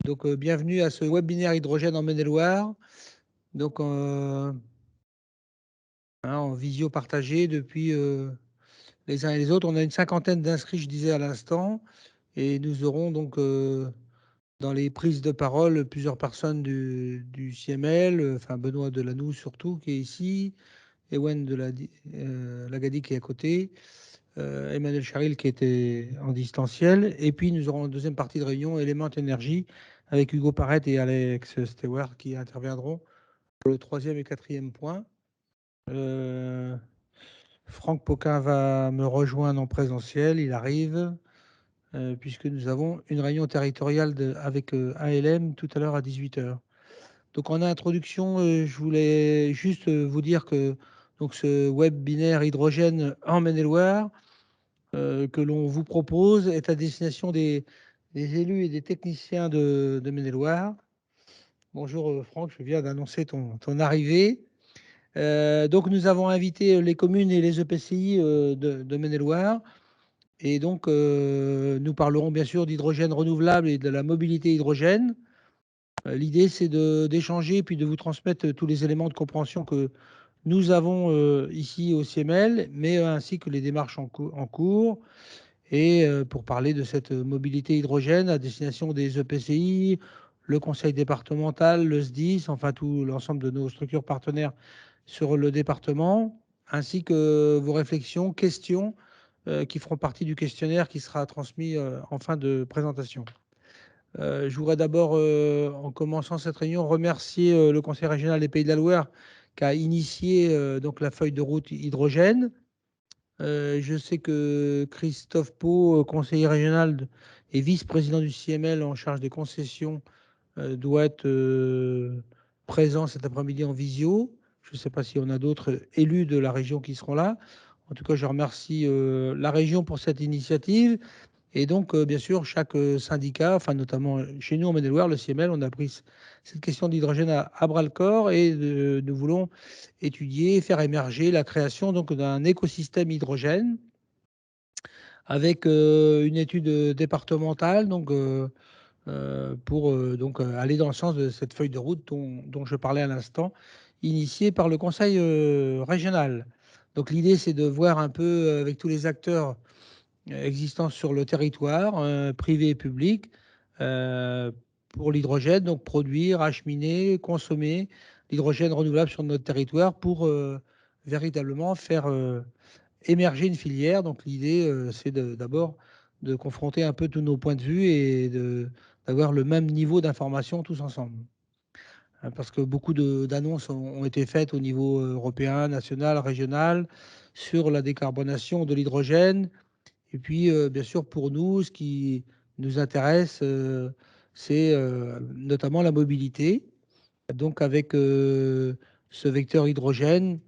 Donc, bienvenue à ce webinaire hydrogène en Maine-et-Loire. Donc, en visio partagée depuis les uns et les autres. On a une cinquantaine d'inscrits, je disais à l'instant, et nous aurons donc dans les prises de parole plusieurs personnes du CML, enfin Benoît Delanoux surtout qui est ici, Ewen de Lagadi qui est à côté, Emmanuel Charil qui était en distanciel, et puis nous aurons une deuxième partie de réunion Element Énergie avec Hugo Parette et Alex Stewart qui interviendront pour le troisième et quatrième point. Franck Poquin va me rejoindre en présentiel, il arrive, puisque nous avons une réunion territoriale avec ALM tout à l'heure à 18h. Donc en introduction, je voulais juste vous dire que donc, ce webinaire hydrogène en Maine-et-Loire que l'on vous propose est à destination des élus et des techniciens de Maine-et-Loire. Bonjour Franck, je viens d'annoncer ton arrivée. Donc nous avons invité les communes et les EPCI de Maine-et-Loire. Et donc nous parlerons bien sûr d'hydrogène renouvelable et de la mobilité hydrogène. L'idée c'est d'échanger puis de vous transmettre tous les éléments de compréhension que nous avons ici au CML, mais ainsi que les démarches en cours. Et pour parler de cette mobilité hydrogène à destination des EPCI, le conseil départemental, le SDIS, enfin tout l'ensemble de nos structures partenaires sur le département, ainsi que vos réflexions, questions qui feront partie du questionnaire qui sera transmis en fin de présentation. Je voudrais d'abord, en commençant cette réunion, remercier le conseil régional des Pays de la Loire qui a initié donc la feuille de route hydrogène. Je sais que Christophe Pau, conseiller régional et vice-président du CML en charge des concessions, doit être présent cet après-midi en visio. Je ne sais pas si on a d'autres élus de la région qui seront là. En tout cas, je remercie la région pour cette initiative. Et donc, bien sûr, chaque syndicat, enfin notamment chez nous en Maine-et-Loire, le CML, on a pris cette question d'hydrogène à bras-le-corps et nous voulons étudier, faire émerger la création donc d'un écosystème hydrogène avec une étude départementale donc, pour donc, aller dans le sens de cette feuille de route dont je parlais à l'instant, initiée par le conseil régional. Donc l'idée, c'est de voir un peu avec tous les acteurs existants sur le territoire, privé et public, euh, pour l'hydrogène, donc produire, acheminer, consommer l'hydrogène renouvelable sur notre territoire pour véritablement faire émerger une filière. Donc l'idée, c'est d'abord de confronter un peu tous nos points de vue et d'avoir le même niveau d'information tous ensemble. Parce que beaucoup d'annonces ont été faites au niveau européen, national, régional, sur la décarbonation de l'hydrogène. Et puis, bien sûr, pour nous, ce qui nous intéresse, c'est notamment la mobilité. Donc, avec ce vecteur hydrogène,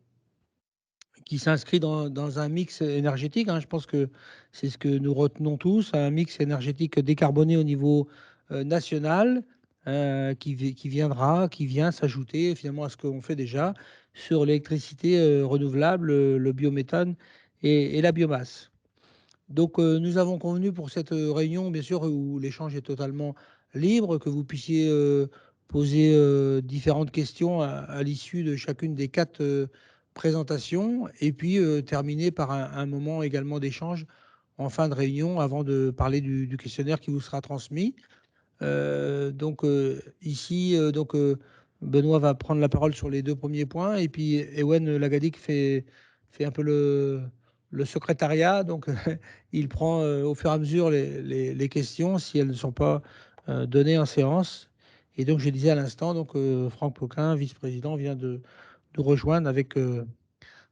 qui s'inscrit dans un mix énergétique, hein. Je pense que c'est ce que nous retenons tous, un mix énergétique décarboné au niveau national, qui viendra, qui vient s'ajouter finalement à ce qu'on fait déjà sur l'électricité renouvelable, le biométhane et la biomasse. Donc, nous avons convenu pour cette réunion, bien sûr, où l'échange est totalement libre, que vous puissiez poser différentes questions à l'issue de chacune des quatre présentations, et puis terminer par un moment également d'échange en fin de réunion, avant de parler du questionnaire qui vous sera transmis. Donc, ici, Benoît va prendre la parole sur les deux premiers points, et puis Ewen Lagadik fait un peu le secrétariat, donc il prend au fur et à mesure les questions si elles ne sont pas données en séance. Et donc, je disais à l'instant, donc Franck Poquin, vice-président, vient de nous rejoindre avec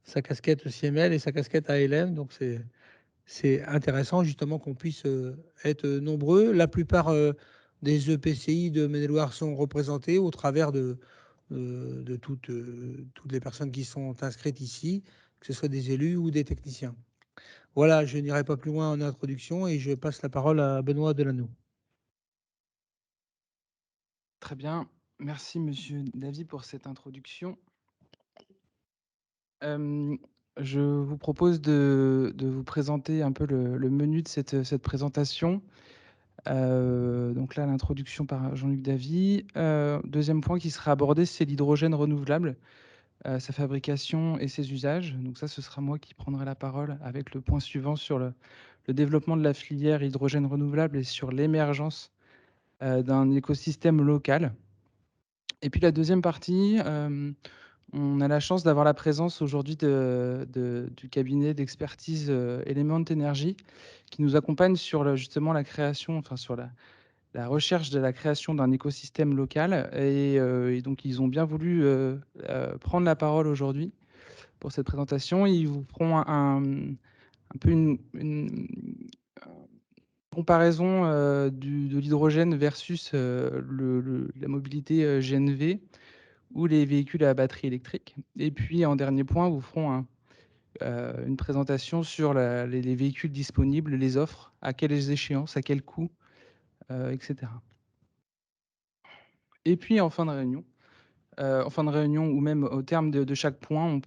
sa casquette CML et sa casquette ALM. Donc, c'est intéressant justement qu'on puisse être nombreux. La plupart des EPCI de Maine-et-Loire sont représentés au travers de toutes les personnes qui sont inscrites ici, que ce soit des élus ou des techniciens. Voilà, je n'irai pas plus loin en introduction et je passe la parole à Benoît Delanoux. Très bien. Merci, monsieur Davy, pour cette introduction. Je vous propose de vous présenter un peu le menu de cette présentation. Donc là, l'introduction par Jean-Luc Davy. 2e point qui sera abordé, c'est l'hydrogène renouvelable, sa fabrication et ses usages. Donc ça, ce sera moi qui prendrai la parole avec le point suivant sur le développement de la filière hydrogène renouvelable et sur l'émergence d'un écosystème local. Et puis la 2e partie, on a la chance d'avoir la présence aujourd'hui du cabinet d'expertise Element Energy, qui nous accompagne sur justement la création, enfin sur la recherche de la création d'un écosystème local. Et donc ils ont bien voulu prendre la parole aujourd'hui pour cette présentation. Ils vous feront un peu une comparaison de l'hydrogène versus la mobilité GNV ou les véhicules à batterie électrique. Et puis en dernier point, vous feront une présentation sur les véhicules disponibles, les offres, à quelles échéances, à quel coût, etc. Et puis en fin de réunion ou même au terme de chaque point, on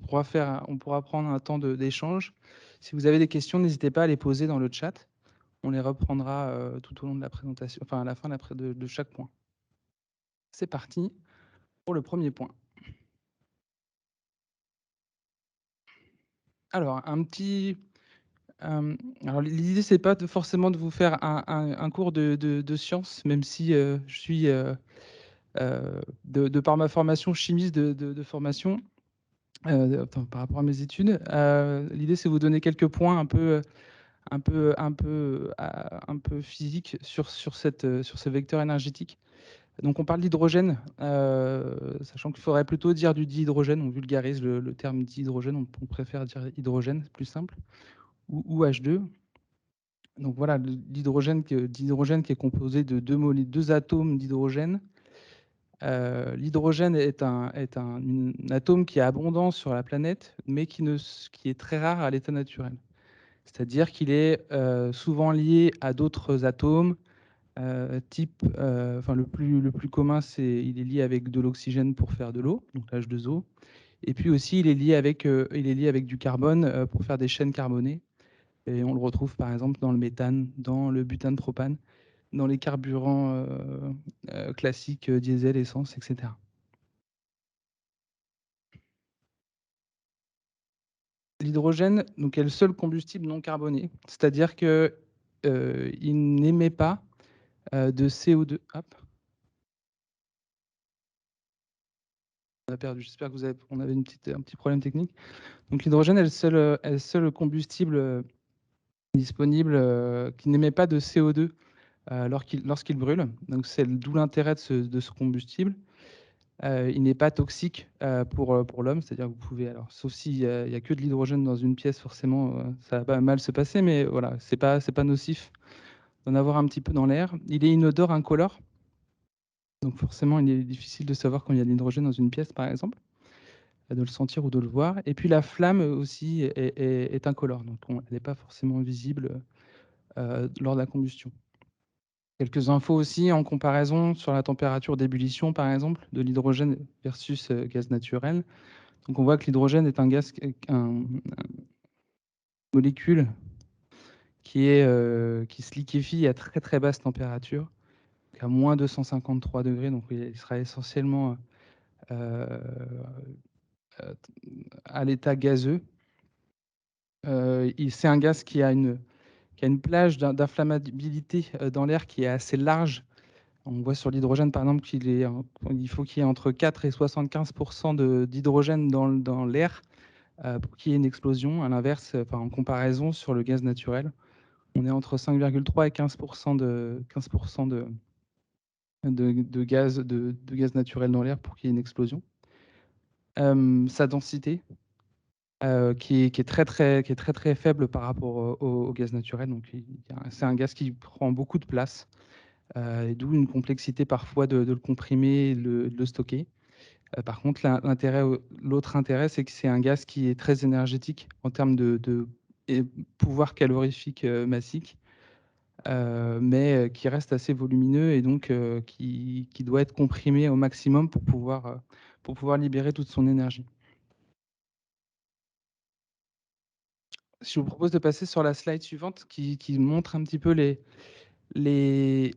pourra prendre un temps d'échange. Si vous avez des questions, n'hésitez pas à les poser dans le chat. On les reprendra tout au long de la présentation, enfin à la fin de chaque point. C'est parti pour le premier point. Alors, alors l'idée, c'est pas forcément de vous faire un cours de sciences, même si je suis, de par ma formation, chimiste de formation, enfin, par rapport à mes études. L'idée, c'est vous donner quelques points un peu physiques sur ce vecteur énergétique. Donc on parle d'hydrogène, sachant qu'il faudrait plutôt dire du dihydrogène. On vulgarise le terme dihydrogène, on préfère dire hydrogène, c'est plus simple, ou H2. Donc voilà, l'hydrogène qui est composé de deux atomes d'hydrogène. L'hydrogène est un atome qui est abondant sur la planète, mais qui est très rare à l'état naturel. C'est-à-dire qu'il est souvent lié à d'autres atomes, enfin le plus commun, il est lié avec de l'oxygène pour faire de l'eau, donc l'H2O. Et puis aussi, il est lié avec du carbone pour faire des chaînes carbonées. Et on le retrouve par exemple dans le méthane, dans le butane-propane, dans les carburants classiques, diesel, essence, etc. L'hydrogène donc, est le seul combustible non carboné, c'est-à-dire qu'il n'émet pas de CO2. Hop, on a perdu. J'espère que on avait un petit problème technique. Donc l'hydrogène est le seul combustible disponible qui n'émet pas de CO2 lorsqu'il brûle. Donc c'est d'où l'intérêt de ce combustible. Il n'est pas toxique pour l'homme, c'est-à-dire que vous pouvez, alors, sauf s'il y a que de l'hydrogène dans une pièce, forcément, ça va mal se passer, mais voilà, c'est pas nocif d'en avoir un petit peu dans l'air. Il est inodore, incolore, donc forcément, il est difficile de savoir quand il y a de l'hydrogène dans une pièce, par exemple, de le sentir ou de le voir. Et puis la flamme aussi est incolore, donc elle n'est pas forcément visible lors de la combustion. Quelques infos aussi en comparaison sur la température d'ébullition, par exemple, de l'hydrogène versus gaz naturel. Donc on voit que l'hydrogène est un gaz, une molécule qui se liquéfie à très très basse température, à moins 253 degrés. Donc il sera essentiellement euh, euh, à l'état gazeux. C'est un gaz qui a une plage d'inflammabilité dans l'air qui est assez large. On voit sur l'hydrogène, par exemple, il faut qu'il y ait entre 4 et 75% d'hydrogène dans l'air pour qu'il y ait une explosion. À l'inverse, enfin, en comparaison, sur le gaz naturel, on est entre 5,3 et 15% de gaz naturel dans l'air pour qu'il y ait une explosion. Sa densité, qui est très très faible par rapport au gaz naturel. Donc, c'est un gaz qui prend beaucoup de place, et d'où une complexité parfois de le comprimer et de le stocker. Par contre, l'autre intérêt, c'est que c'est un gaz qui est très énergétique en termes de pouvoir calorifique massique, mais qui reste assez volumineux et donc qui doit être comprimé au maximum pour pouvoir libérer toute son énergie. Je vous propose de passer sur la slide suivante qui montre un petit peu les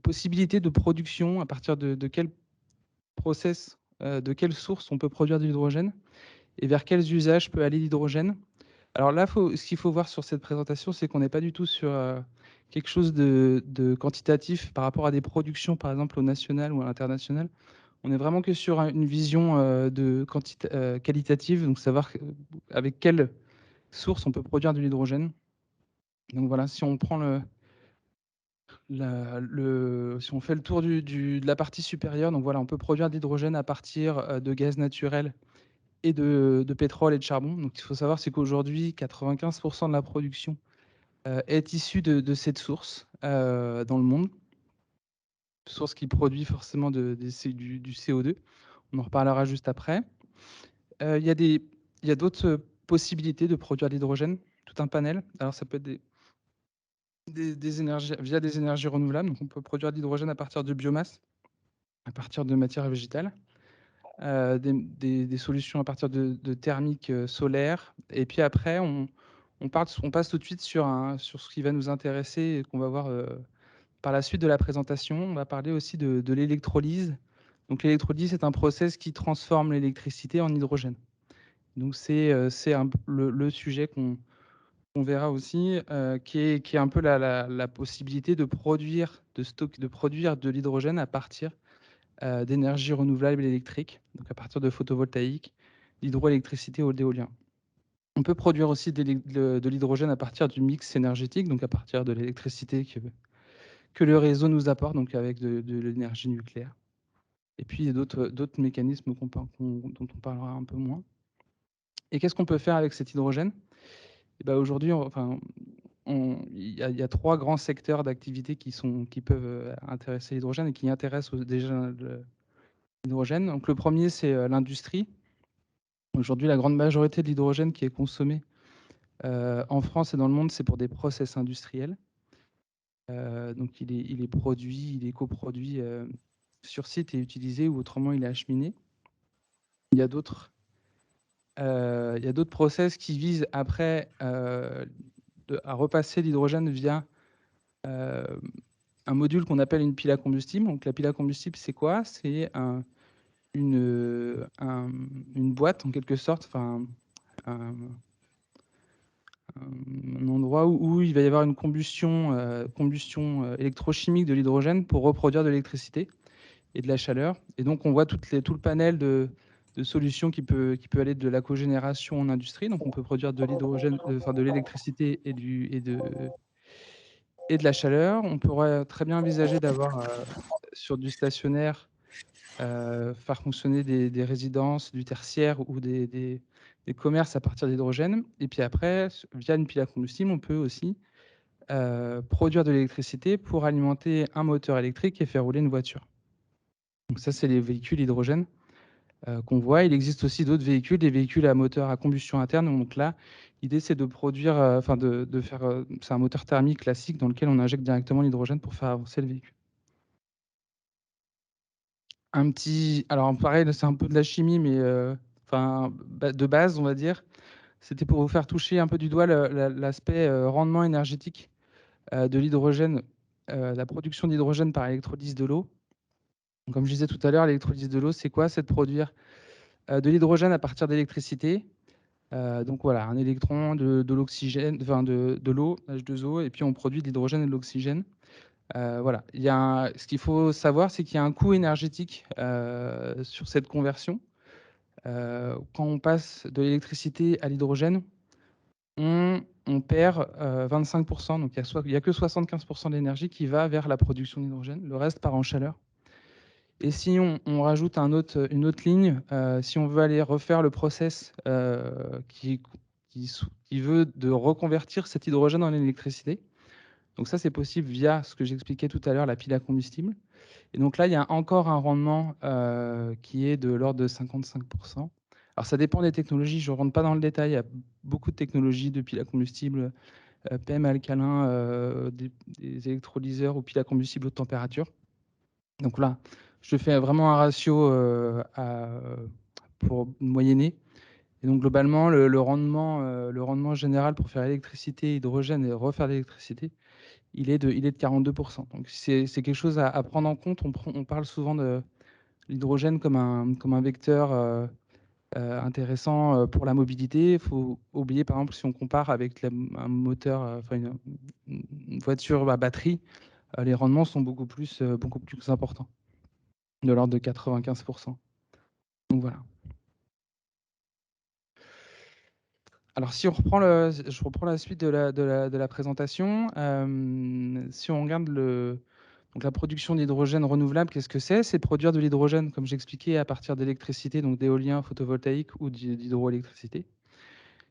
possibilités de production, à partir de quel process, de quelle source on peut produire de l'hydrogène et vers quels usages peut aller l'hydrogène. Alors là, ce qu'il faut voir sur cette présentation, c'est qu'on n'est pas du tout sur quelque chose de quantitatif par rapport à des productions, par exemple, au national ou à l'international. On est vraiment que sur une vision qualitative, donc savoir avec quelle source on peut produire de l'hydrogène. Donc voilà, si on prend si on fait le tour de la partie supérieure, donc voilà, on peut produire de l'hydrogène à partir de gaz naturel et de pétrole et de charbon. Donc il faut savoir, c'est qu'aujourd'hui, 95% de la production est issue de cette source dans le monde, source qui produit forcément du CO2. On en reparlera juste après. Il y a il y a d'autres possibilités de produire de l'hydrogène, tout un panel. Alors ça peut être des énergies, via des énergies renouvelables. Donc on peut produire de l'hydrogène à partir de biomasse, à partir de matières végétales, des solutions à partir de thermique solaire. Et puis après, on passe tout de suite sur ce qui va nous intéresser et qu'on va voir par la suite de la présentation. On va parler aussi de l'électrolyse. Donc l'électrolyse, c'est un process qui transforme l'électricité en hydrogène. Donc c'est le sujet qu'on verra aussi, qui est un peu la possibilité de produire, de produire de l'hydrogène à partir d'énergie renouvelable électrique, donc à partir de photovoltaïque, d'hydroélectricité ou d'éolien. On peut produire aussi de l'hydrogène à partir du mix énergétique, donc à partir de l'électricité que le réseau nous apporte, donc avec de l'énergie nucléaire. Et puis il y a d'autres mécanismes dont on parlera un peu moins. Et qu'est-ce qu'on peut faire avec cet hydrogène? Et ben aujourd'hui, il y a 3 grands secteurs d'activité qui peuvent intéresser l'hydrogène et qui intéressent déjà l'hydrogène. Donc le premier, c'est l'industrie. Aujourd'hui, la grande majorité de l'hydrogène qui est consommé en France et dans le monde, c'est pour des process industriels. Donc il est produit, il est coproduit sur site et utilisé, ou autrement il est acheminé. Il y a d'autres process qui visent après à repasser l'hydrogène via un module qu'on appelle une pile à combustible. Donc la pile à combustible, c'est quoi? C'est une boîte en quelque sorte, enfin un endroit où il va y avoir une combustion électrochimique de l'hydrogène pour reproduire de l'électricité et de la chaleur. Et donc on voit tout le panel de solutions qui peut aller de la cogénération en industrie. Donc on peut produire de l'hydrogène, enfin de l'électricité et de la chaleur. On pourrait très bien envisager d'avoir sur du stationnaire faire fonctionner des résidences, du tertiaire ou des commerces à partir d'hydrogène. Et puis après, via une pile à combustible, on peut aussi produire de l'électricité pour alimenter un moteur électrique et faire rouler une voiture. Donc ça, c'est les véhicules hydrogène qu'on voit. Il existe aussi d'autres véhicules, des véhicules à moteur à combustion interne. Donc là, l'idée, c'est de produire, de faire, c'est un moteur thermique classique dans lequel on injecte directement l'hydrogène pour faire avancer le véhicule. Alors pareil, c'est un peu de la chimie, mais de base, on va dire. C'était pour vous faire toucher un peu du doigt l'aspect rendement énergétique de l'hydrogène, la production d'hydrogène par électrolyse de l'eau. Comme je disais tout à l'heure, l'électrolyse de l'eau, c'est quoi? C'est de produire de l'hydrogène à partir d'électricité. Donc voilà, un électron, de l'oxygène, enfin de l'eau, H2O, et puis on produit de l'hydrogène et de l'oxygène. Voilà. Ce qu'il faut savoir, c'est qu'il y a un coût énergétique sur cette conversion. Quand on passe de l'électricité à l'hydrogène, on perd 25%. Donc il y a que 75% de l'énergie qui va vers la production d'hydrogène. Le reste part en chaleur. Et si on rajoute une autre ligne, si on veut aller refaire le process qui veut de reconvertir cet hydrogène en électricité, donc ça c'est possible via ce que j'expliquais tout à l'heure, la pile à combustible. Et donc là, il y a encore un rendement qui est de l'ordre de 55%. Alors ça dépend des technologies, je ne rentre pas dans le détail, il y a beaucoup de technologies de piles à combustible, PM alcalin, des électrolyseurs ou piles à combustible haute température. Donc là, je fais vraiment un ratio pour moyenner. Et donc globalement, le rendement général pour faire électricité, hydrogène et refaire de l'électricité, il est de 42%. Donc c'est quelque chose à prendre en compte. On parle souvent de l'hydrogène comme un vecteur intéressant pour la mobilité. Il faut oublier, par exemple, si on compare avec un moteur, enfin une voiture à batterie, les rendements sont beaucoup plus importants, de l'ordre de 95%. Donc voilà. Alors si on reprend je reprends la suite de la présentation. Si on regarde donc la production d'hydrogène renouvelable, qu'est-ce que c'est? C'est produire de l'hydrogène, comme j'expliquais, à partir d'électricité, donc d'éolien photovoltaïque ou d'hydroélectricité.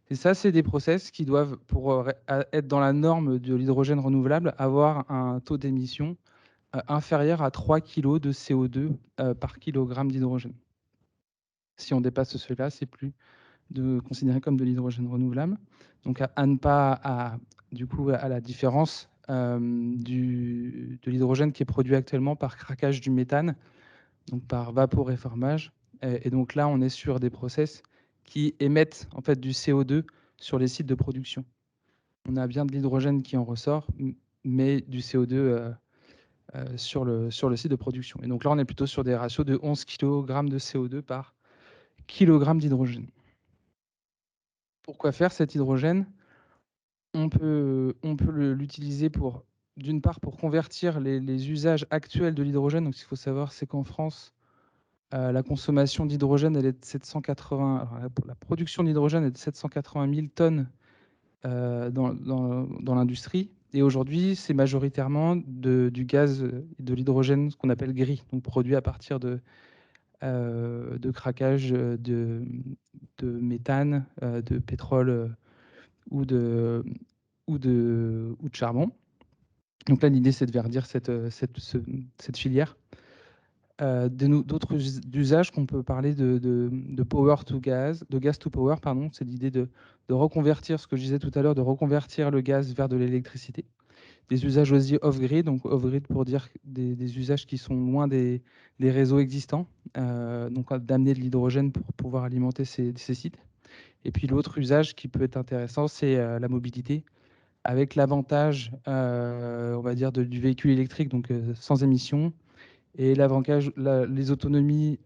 Et ça, c'est des process qui doivent, pour être dans la norme de l'hydrogène renouvelable, avoir un taux d'émission inférieur à 3 kg de CO2 par kilogramme d'hydrogène. Si on dépasse cela, c'est plus considéré comme de l'hydrogène renouvelable. Donc à ne pas, du coup, à la différence de l'hydrogène qui est produit actuellement par craquage du méthane, donc par vaporéformage. Et donc là, on est sur des process qui émettent en fait du CO2 sur les sites de production. On a bien de l'hydrogène qui en ressort, mais du CO2 sur le site de production. Et donc là, on est plutôt sur des ratios de 11 kg de CO2 par kilogramme d'hydrogène. Pourquoi faire cet hydrogène? On peut l'utiliser d'une part, pour convertir les usages actuels de l'hydrogène. Donc, ce qu'il faut savoir, c'est qu'en France, la consommation d'hydrogène, elle est de 780. Alors, la production d'hydrogène est de 780 000 tonnes dans l'industrie. Et aujourd'hui, c'est majoritairement du gaz, de l'hydrogène, ce qu'on appelle gris, donc produit à partir de craquage de méthane, de pétrole ou de charbon. Donc là, l'idée, c'est de verdir cette filière. D'autres usages qu'on peut parler de power to gas, de gas to power, pardon, c'est l'idée de reconvertir, ce que je disais tout à l'heure, de reconvertir le gaz vers de l'électricité. Des usages aussi off-grid, donc off-grid pour dire des usages qui sont loin des réseaux existants, donc d'amener de l'hydrogène pour pouvoir alimenter ces sites. Et puis l'autre usage qui peut être intéressant, c'est la mobilité, avec l'avantage, on va dire, du véhicule électrique, donc sans émission, et l'avantage, les autonomies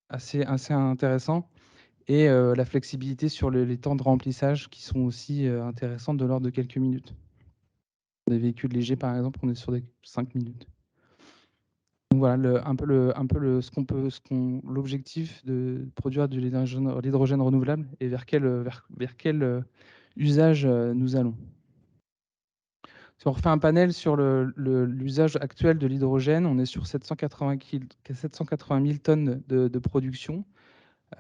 assez intéressants, et la flexibilité sur les temps de remplissage qui sont aussi intéressantes, de l'ordre de quelques minutes. Des véhicules légers, par exemple, on est sur des 5 minutes. Donc voilà, l'objectif de produire de l'hydrogène renouvelable et vers quel usage nous allons. Si on refait un panel sur l'usage actuel de l'hydrogène, on est sur 780 000 tonnes de production.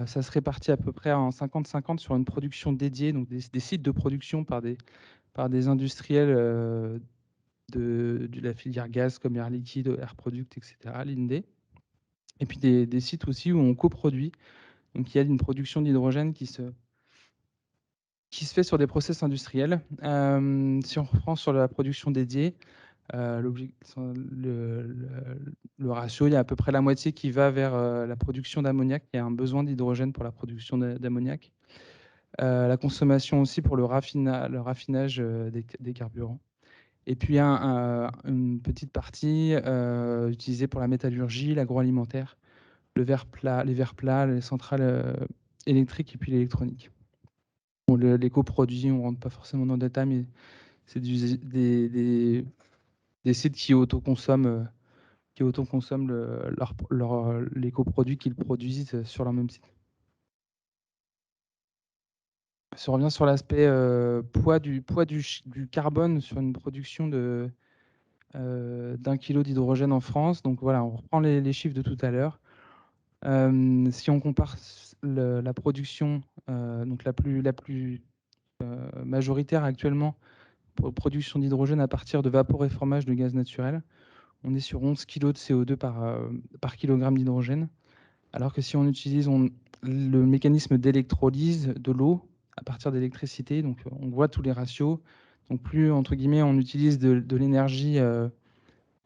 Ça se répartit à peu près en 50-50 sur une production dédiée, donc des sites de production par des industriels de la filière gaz comme Air Liquide, Air Product, etc., Linde. Et puis des sites aussi où on coproduit. Donc il y a une production d'hydrogène qui se fait sur des process industriels. Si on reprend sur la production dédiée, le ratio, il y a à peu près la moitié qui va vers la production d'ammoniac. Il y a un besoin d'hydrogène pour la production d'ammoniac. La consommation aussi pour le raffinage des carburants. Et puis une petite partie utilisée pour la métallurgie, l'agroalimentaire, les verres plats, les centrales électriques et puis l'électronique. Bon, les coproduits, on ne rentre pas forcément dans le détail, mais c'est des sites qui autoconsomment les coproduits qu'ils produisent sur leur même site. Si on revient sur l'aspect poids du carbone sur une production d'1 kilo d'hydrogène en France, donc voilà, on reprend les chiffres de tout à l'heure. Si on compare la production donc la plus majoritaire actuellement pour production d'hydrogène à partir de vaporéformage de gaz naturel, on est sur 11 kg de CO2 par kilogramme d'hydrogène, alors que si on utilise le mécanisme d'électrolyse de l'eau à partir d'électricité, donc on voit tous les ratios, donc plus, entre guillemets, on utilise de l'énergie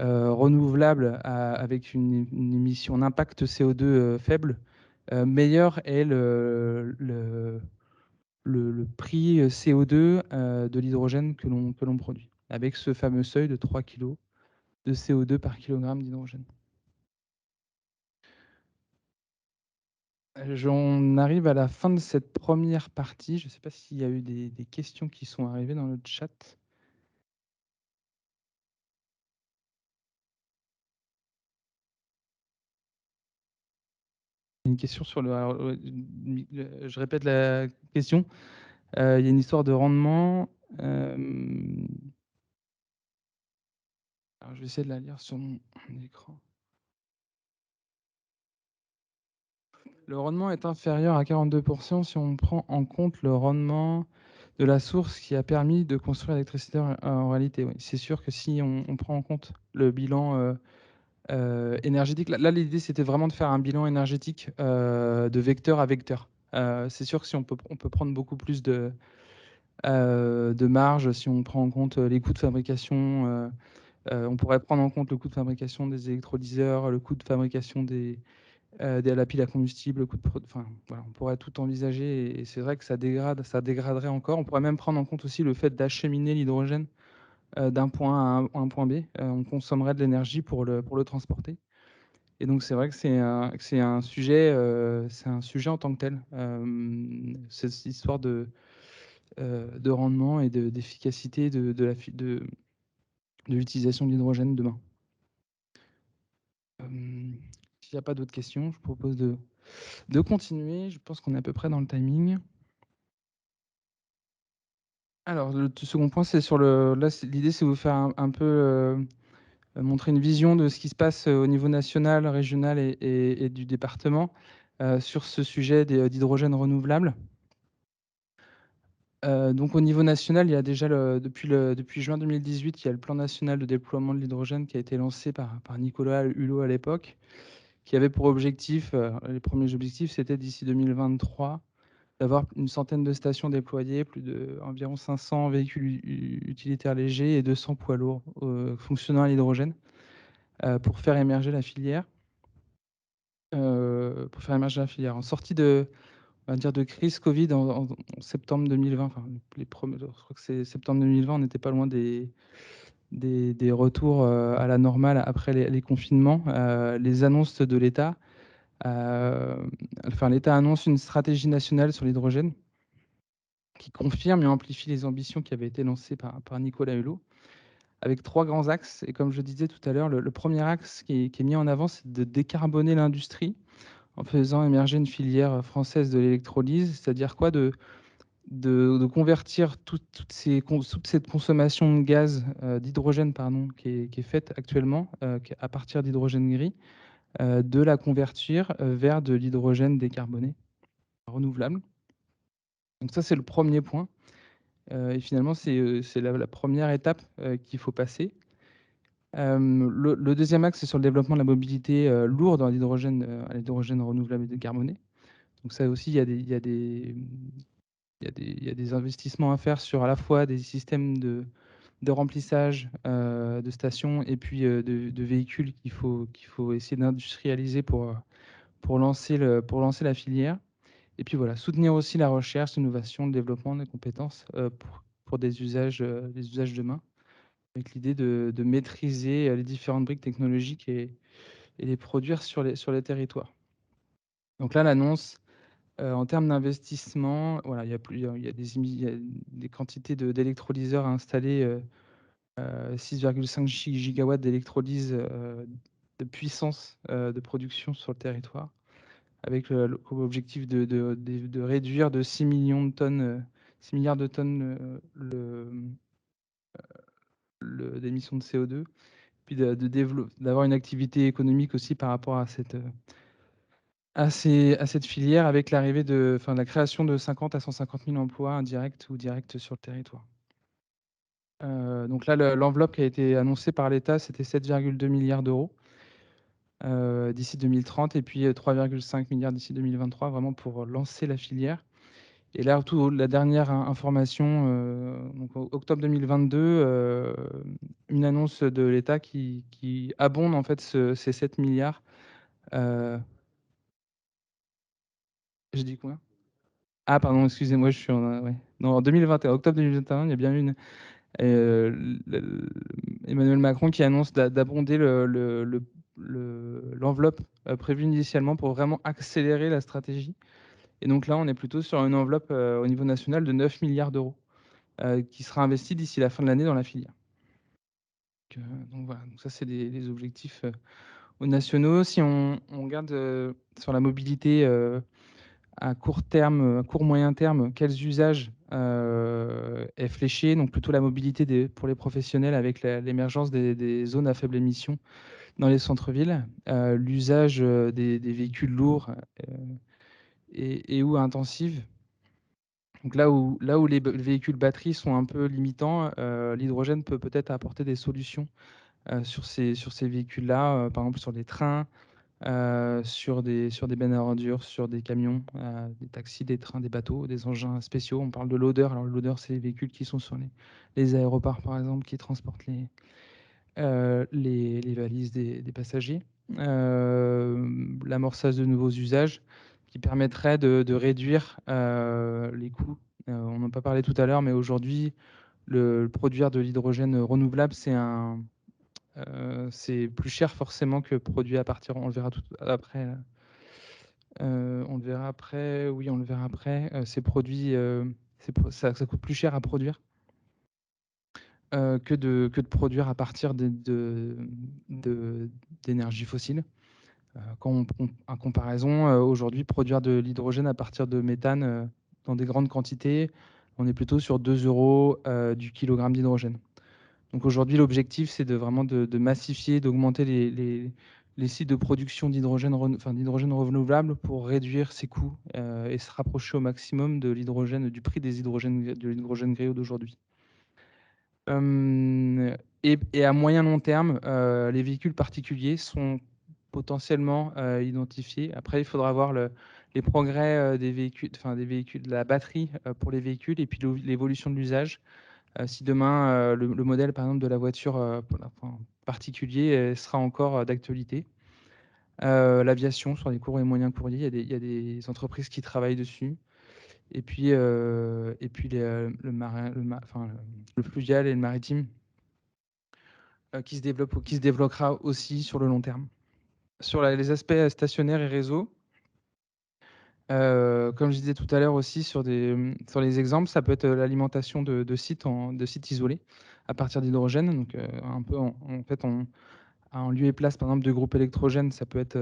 renouvelable avec une émission, un impact CO2 faible, meilleur est le prix CO2 de l'hydrogène que l'on produit, avec ce fameux seuil de 3 kg de CO2 par kilogramme d'hydrogène. J'en arrive à la fin de cette première partie. Je ne sais pas s'il y a eu des questions qui sont arrivées dans le chat. Une question sur je répète la question. Il y a une histoire de rendement. Alors je vais essayer de la lire sur mon écran. Le rendement est inférieur à 42% si on prend en compte le rendement de la source qui a permis de construire l'électricité en réalité. Oui. C'est sûr que si on prend en compte le bilan énergétique, là l'idée c'était vraiment de faire un bilan énergétique de vecteur à vecteur. C'est sûr que si on peut prendre beaucoup plus de marge si on prend en compte les coûts de fabrication. On pourrait prendre en compte le coût de fabrication des électrolyseurs, le coût de fabrication de la pile à combustible, le coût enfin, voilà, on pourrait tout envisager et c'est vrai que ça dégraderait encore. On pourrait même prendre en compte aussi le fait d'acheminer l'hydrogène d'un point A à un point B. On consommerait de l'énergie pour le transporter. Et donc c'est vrai que c'est un sujet en tant que tel. Cette histoire de rendement et d'efficacité de l'utilisation de l'hydrogène demain. S'il n'y a pas d'autres questions, je propose de continuer. Je pense qu'on est à peu près dans le timing. Alors, le second point, c'est sur le. Là, l'idée, c'est de vous faire un peu montrer une vision de ce qui se passe au niveau national, régional et du département sur ce sujet d'hydrogène renouvelable. Donc, au niveau national, il y a déjà depuis juin 2018, il y a le plan national de déploiement de l'hydrogène qui a été lancé par Nicolas Hulot à l'époque, qui avait pour objectif, les premiers objectifs, c'était d'ici 2023 d'avoir une centaine de stations déployées, environ 500 véhicules utilitaires légers et 200 poids lourds fonctionnant à l'hydrogène pour faire émerger la filière. En sortie on va dire de crise Covid en septembre 2020, enfin, je crois que c'est septembre 2020, on n'était pas loin des retours à la normale après les confinements. Les annonces de l'État, l'État annonce une stratégie nationale sur l'hydrogène qui confirme et amplifie les ambitions qui avaient été lancées par Nicolas Hulot, avec 3 grands axes. Et comme je disais tout à l'heure, le premier axe qui est mis en avant, c'est de décarboner l'industrie en faisant émerger une filière française de l'électrolyse, c'est-à-dire quoi de convertir toute cette consommation de gaz, d'hydrogène, pardon, qui est faite actuellement à partir d'hydrogène gris, de la convertir vers de l'hydrogène décarboné, renouvelable. Donc ça, c'est le premier point. Et finalement, c'est la première étape qu'il faut passer. Le deuxième axe, c'est sur le développement de la mobilité lourde à l'hydrogène renouvelable et décarboné. Donc ça aussi, il y a des investissements à faire sur à la fois des systèmes de remplissage de stations et puis de véhicules qu'il faut essayer d'industrialiser pour lancer la filière. Et puis voilà, soutenir aussi la recherche, l'innovation, le développement des compétences pour les usages demain, avec l'idée de maîtriser les différentes briques technologiques et les produire sur les territoires. Donc là, l'annonce, en termes d'investissement, voilà, il y a des quantités d'électrolyseurs à installer, 6,5 gigawatts d'électrolyse de puissance de production sur le territoire, avec comme objectif de réduire de 6 millions de tonnes, 6 milliards de tonnes d'émissions de CO2, puis d'avoir une activité économique aussi par rapport à cette filière, avec la création de 50 à 150 000 emplois indirects ou directs sur le territoire. Donc là, l'enveloppe qui a été annoncée par l'État, c'était 7,2 milliards d'euros d'ici 2030 et puis 3,5 milliards d'ici 2023, vraiment pour lancer la filière. Et là, la dernière information, donc octobre 2022, une annonce de l'État qui abonde en fait ces 7 milliards. J'ai dit combien? Ah pardon, excusez-moi, je suis ouais. Non, en 2021, octobre 2021, il y a bien une Emmanuel Macron qui annonce d'abonder l'enveloppe prévue initialement pour vraiment accélérer la stratégie. Et donc là, on est plutôt sur une enveloppe au niveau national de 9 milliards d'euros qui sera investie d'ici la fin de l'année dans la filière. Donc voilà, donc ça c'est les objectifs nationaux. Si on regarde sur la mobilité à court terme, à court moyen terme, quels usages est fléché? Donc plutôt la mobilité pour les professionnels avec l'émergence des zones à faible émission dans les centres-villes, l'usage des véhicules lourds ou intensifs. Donc là où les véhicules batteries sont un peu limitants, l'hydrogène peut peut-être apporter des solutions sur ces véhicules-là, par exemple sur des trains, sur des bennes à ordures, sur des camions, des taxis, des trains, des bateaux, des engins spéciaux. On parle de loader. Alors, le loader, c'est les véhicules qui sont sur les aéroports, par exemple, qui transportent les valises des passagers. L'amorçage de nouveaux usages qui permettrait de réduire les coûts. On n'en a pas parlé tout à l'heure, mais aujourd'hui, produire de l'hydrogène renouvelable, c'est plus cher forcément que produit à partir, on le verra tout après. On le verra après, oui, on le verra après. Ces produits, ça coûte plus cher à produire que de produire à partir d'énergies fossiles. Quand en comparaison, aujourd'hui, produire de l'hydrogène à partir de méthane dans des grandes quantités, on est plutôt sur 2 euros du kilogramme d'hydrogène. Donc aujourd'hui, l'objectif, c'est vraiment de massifier, d'augmenter les sites de production d'hydrogène renouvelable pour réduire ses coûts et se rapprocher au maximum du prix de l'hydrogène gris d'aujourd'hui. Et à moyen long terme, les véhicules particuliers sont potentiellement identifiés. Après, il faudra voir les progrès des véhicules, de la batterie pour les véhicules et puis l'évolution de l'usage. Si demain, le modèle, par exemple, de la voiture particulier sera encore d'actualité. L'aviation sur les courts et moyens courriers, il y a des entreprises qui travaillent dessus. Et puis le fluvial et le maritime qui se développera aussi sur le long terme. Sur les aspects stationnaires et réseaux, comme je disais tout à l'heure aussi sur les exemples, ça peut être l'alimentation de sites isolés à partir d'hydrogène. Donc, un peu en fait, en lieu et place, par exemple, de groupes électrogènes, ça peut être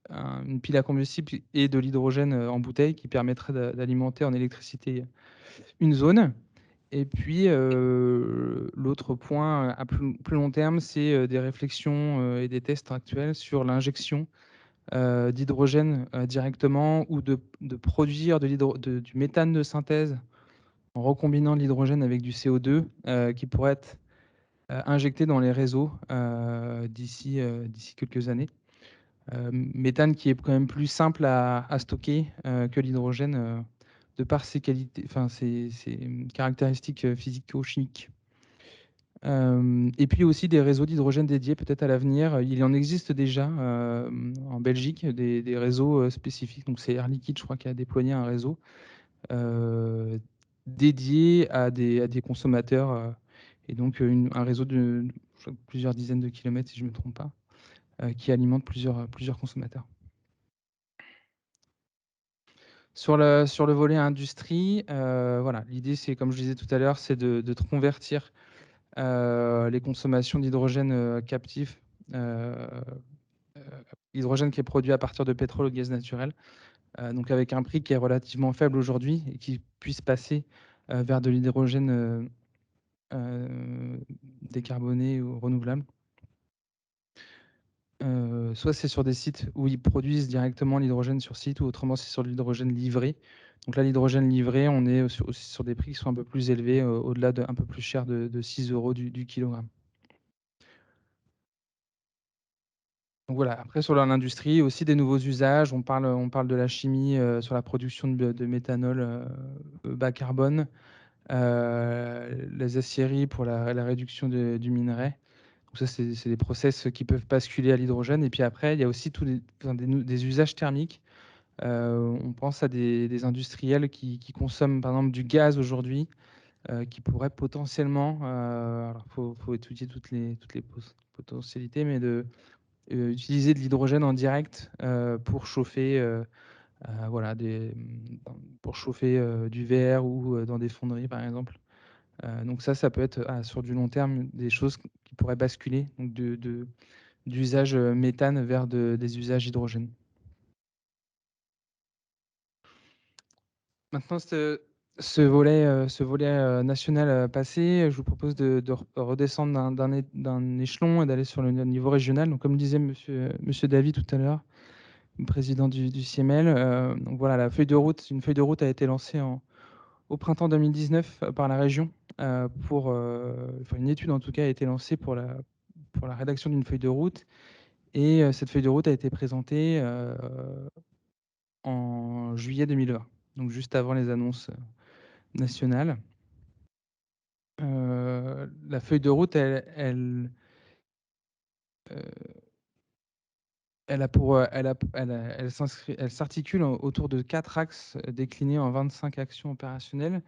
une pile à combustible et de l'hydrogène en bouteille qui permettrait d'alimenter en électricité une zone. Et puis, l'autre point à plus long terme, c'est des réflexions et des tests actuels sur l'injection d'hydrogène directement ou de produire du méthane de synthèse en recombinant l'hydrogène avec du CO2 qui pourrait être injecté dans les réseaux d'ici quelques années. Méthane qui est quand même plus simple à stocker que l'hydrogène de par ses qualités, ses caractéristiques physico-chimiques. Et puis aussi des réseaux d'hydrogène dédiés peut-être à l'avenir. Il en existe déjà en Belgique des réseaux spécifiques. Donc c'est Air Liquide, je crois, qui a déployé un réseau dédié à des consommateurs et donc un réseau de plusieurs dizaines de kilomètres, si je ne me trompe pas, qui alimente plusieurs consommateurs. Sur le volet industrie, voilà, l'idée, c'est, comme je disais tout à l'heure, c'est de convertir les consommations d'hydrogène captif, l'hydrogène qui est produit à partir de pétrole ou de gaz naturel, donc avec un prix qui est relativement faible aujourd'hui et qui puisse passer vers de l'hydrogène décarboné ou renouvelable. Soit c'est sur des sites où ils produisent directement l'hydrogène sur site, ou autrement c'est sur de l'hydrogène livré. Donc là, l'hydrogène livré, on est aussi sur des prix qui sont un peu plus élevés, au-delà d'un peu plus cher de 6 euros du kilogramme. Donc voilà, après sur l'industrie, aussi des nouveaux usages. On parle de la chimie sur la production de méthanol bas carbone, les aciéries pour la réduction du minerai. Donc ça, c'est des process qui peuvent basculer à l'hydrogène. Et puis après, il y a aussi des usages thermiques On pense à des industriels qui consomment, par exemple, du gaz aujourd'hui, qui pourraient potentiellement, alors faut étudier toutes les potentialités, mais utiliser de l'hydrogène en direct, pour chauffer, voilà, pour chauffer, du verre ou, dans des fonderies, par exemple. Donc ça peut être, sur du long terme, des choses qui pourraient basculer, donc d'usage, méthane vers des usages hydrogène. Maintenant ce volet, national, passé, je vous propose de redescendre d'un échelon et d'aller sur le niveau régional. Donc comme disait monsieur David tout à l'heure, le président du CIEMEL, donc voilà, une feuille de route a été lancée au printemps 2019 par la région, enfin une étude en tout cas a été lancée pour la rédaction d'une feuille de route et cette feuille de route a été présentée, en juillet 2020, donc juste avant les annonces, nationales. La feuille de route, heu, elle a pour, elle s'articule autour de 4 axes, déclinés en 25 actions opérationnelles.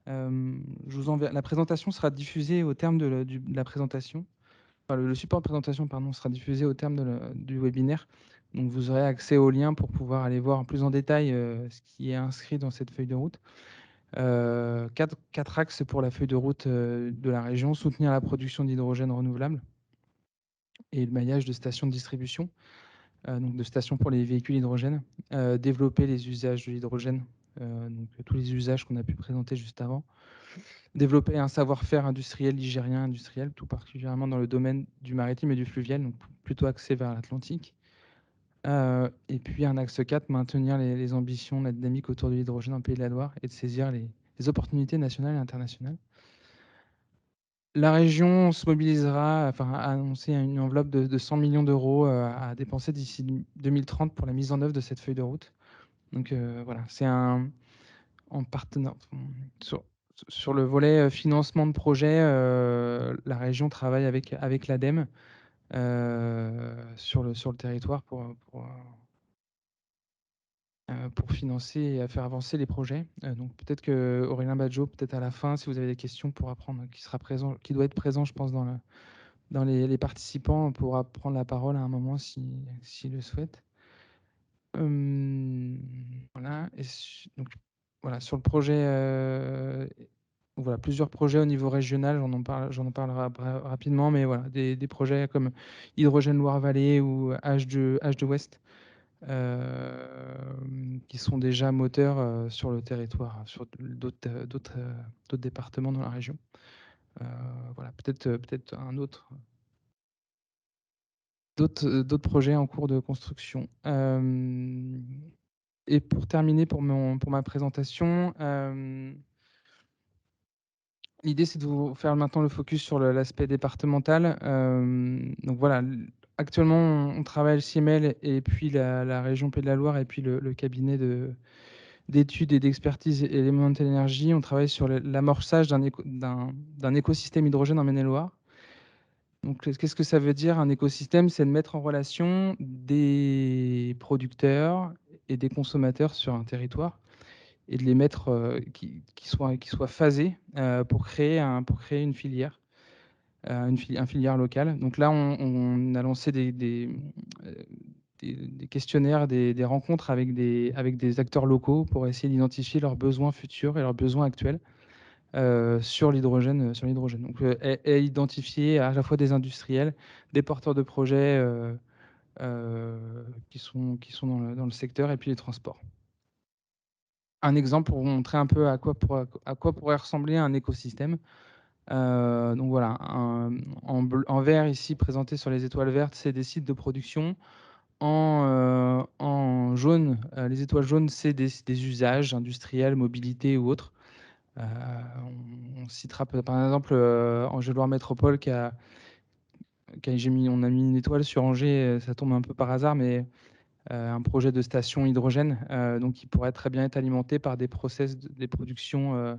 Je vous enverrai la présentation sera diffusée au terme de la présentation. Enfin, le support de présentation, pardon, sera diffusé au terme du webinaire. Donc vous aurez accès au lien pour pouvoir aller voir plus en détail, ce qui est inscrit dans cette feuille de route. 4 axes pour la feuille de route, de la région: soutenir la production d'hydrogène renouvelable et le maillage de stations de distribution, donc de stations pour les véhicules hydrogène, développer les usages de l'hydrogène, donc tous les usages qu'on a pu présenter juste avant, développer un savoir-faire industriel ligérien industriel, tout particulièrement dans le domaine du maritime et du fluvial, donc plutôt axé vers l'Atlantique. Et puis un axe 4, maintenir les ambitions, la dynamique autour de l'hydrogène en Pays de la Loire et de saisir les opportunités nationales et internationales. La région se mobilisera, enfin, a annoncé une enveloppe de 100 millions d'euros à dépenser d'ici 2030 pour la mise en œuvre de cette feuille de route. Donc voilà, c'est en partenariat sur le volet financement de projet, la région travaille avec l'ADEME sur le territoire pour financer et faire avancer les projets. Donc peut-être que Aurélien Badjo, peut-être à la fin, si vous avez des questions, pourra prendre, qui sera présent, qui doit être présent, je pense, dans les participants, pourra prendre la parole à un moment s'il le souhaite. Voilà, donc voilà, sur le projet, voilà, plusieurs projets au niveau régional, j'en en parlerai rapidement, mais voilà, des projets comme Hydrogène Loire-Vallée ou H2 Ouest, qui sont déjà moteurs, sur le territoire, sur d'autres départements dans la région. Voilà, peut-être d'autres projets en cours de construction. Et pour terminer pour ma présentation, l'idée, c'est de vous faire maintenant le focus sur l'aspect départemental. Donc voilà, actuellement, on travaille le CIEMEL et puis la région Pays de la Loire et puis le cabinet d'études et d'expertise Elemental Energy. On travaille sur l'amorçage d'un écosystème hydrogène en Maine-et-Loire. Donc qu'est-ce que ça veut dire un écosystème? C'est de mettre en relation des producteurs et des consommateurs sur un territoire et de les mettre, qui soient phasés, pour créer une filière, un filière local. Donc là, on a lancé des questionnaires, des rencontres avec des acteurs locaux pour essayer d'identifier leurs besoins futurs et leurs besoins actuels, sur l'hydrogène. Donc et identifier à la fois des industriels, des porteurs de projets, qui sont dans le secteur et puis les transports. Un exemple pour vous montrer un peu à quoi pourrait ressembler un écosystème. Donc voilà, en vert ici présenté sur les étoiles vertes, c'est des sites de production. En jaune, les étoiles jaunes, c'est des usages industriels, mobilité ou autres. On citera par exemple Angers-Loire Métropole on a mis une étoile sur Angers, ça tombe un peu par hasard, mais un projet de station hydrogène, donc qui pourrait très bien être alimenté par des process des productions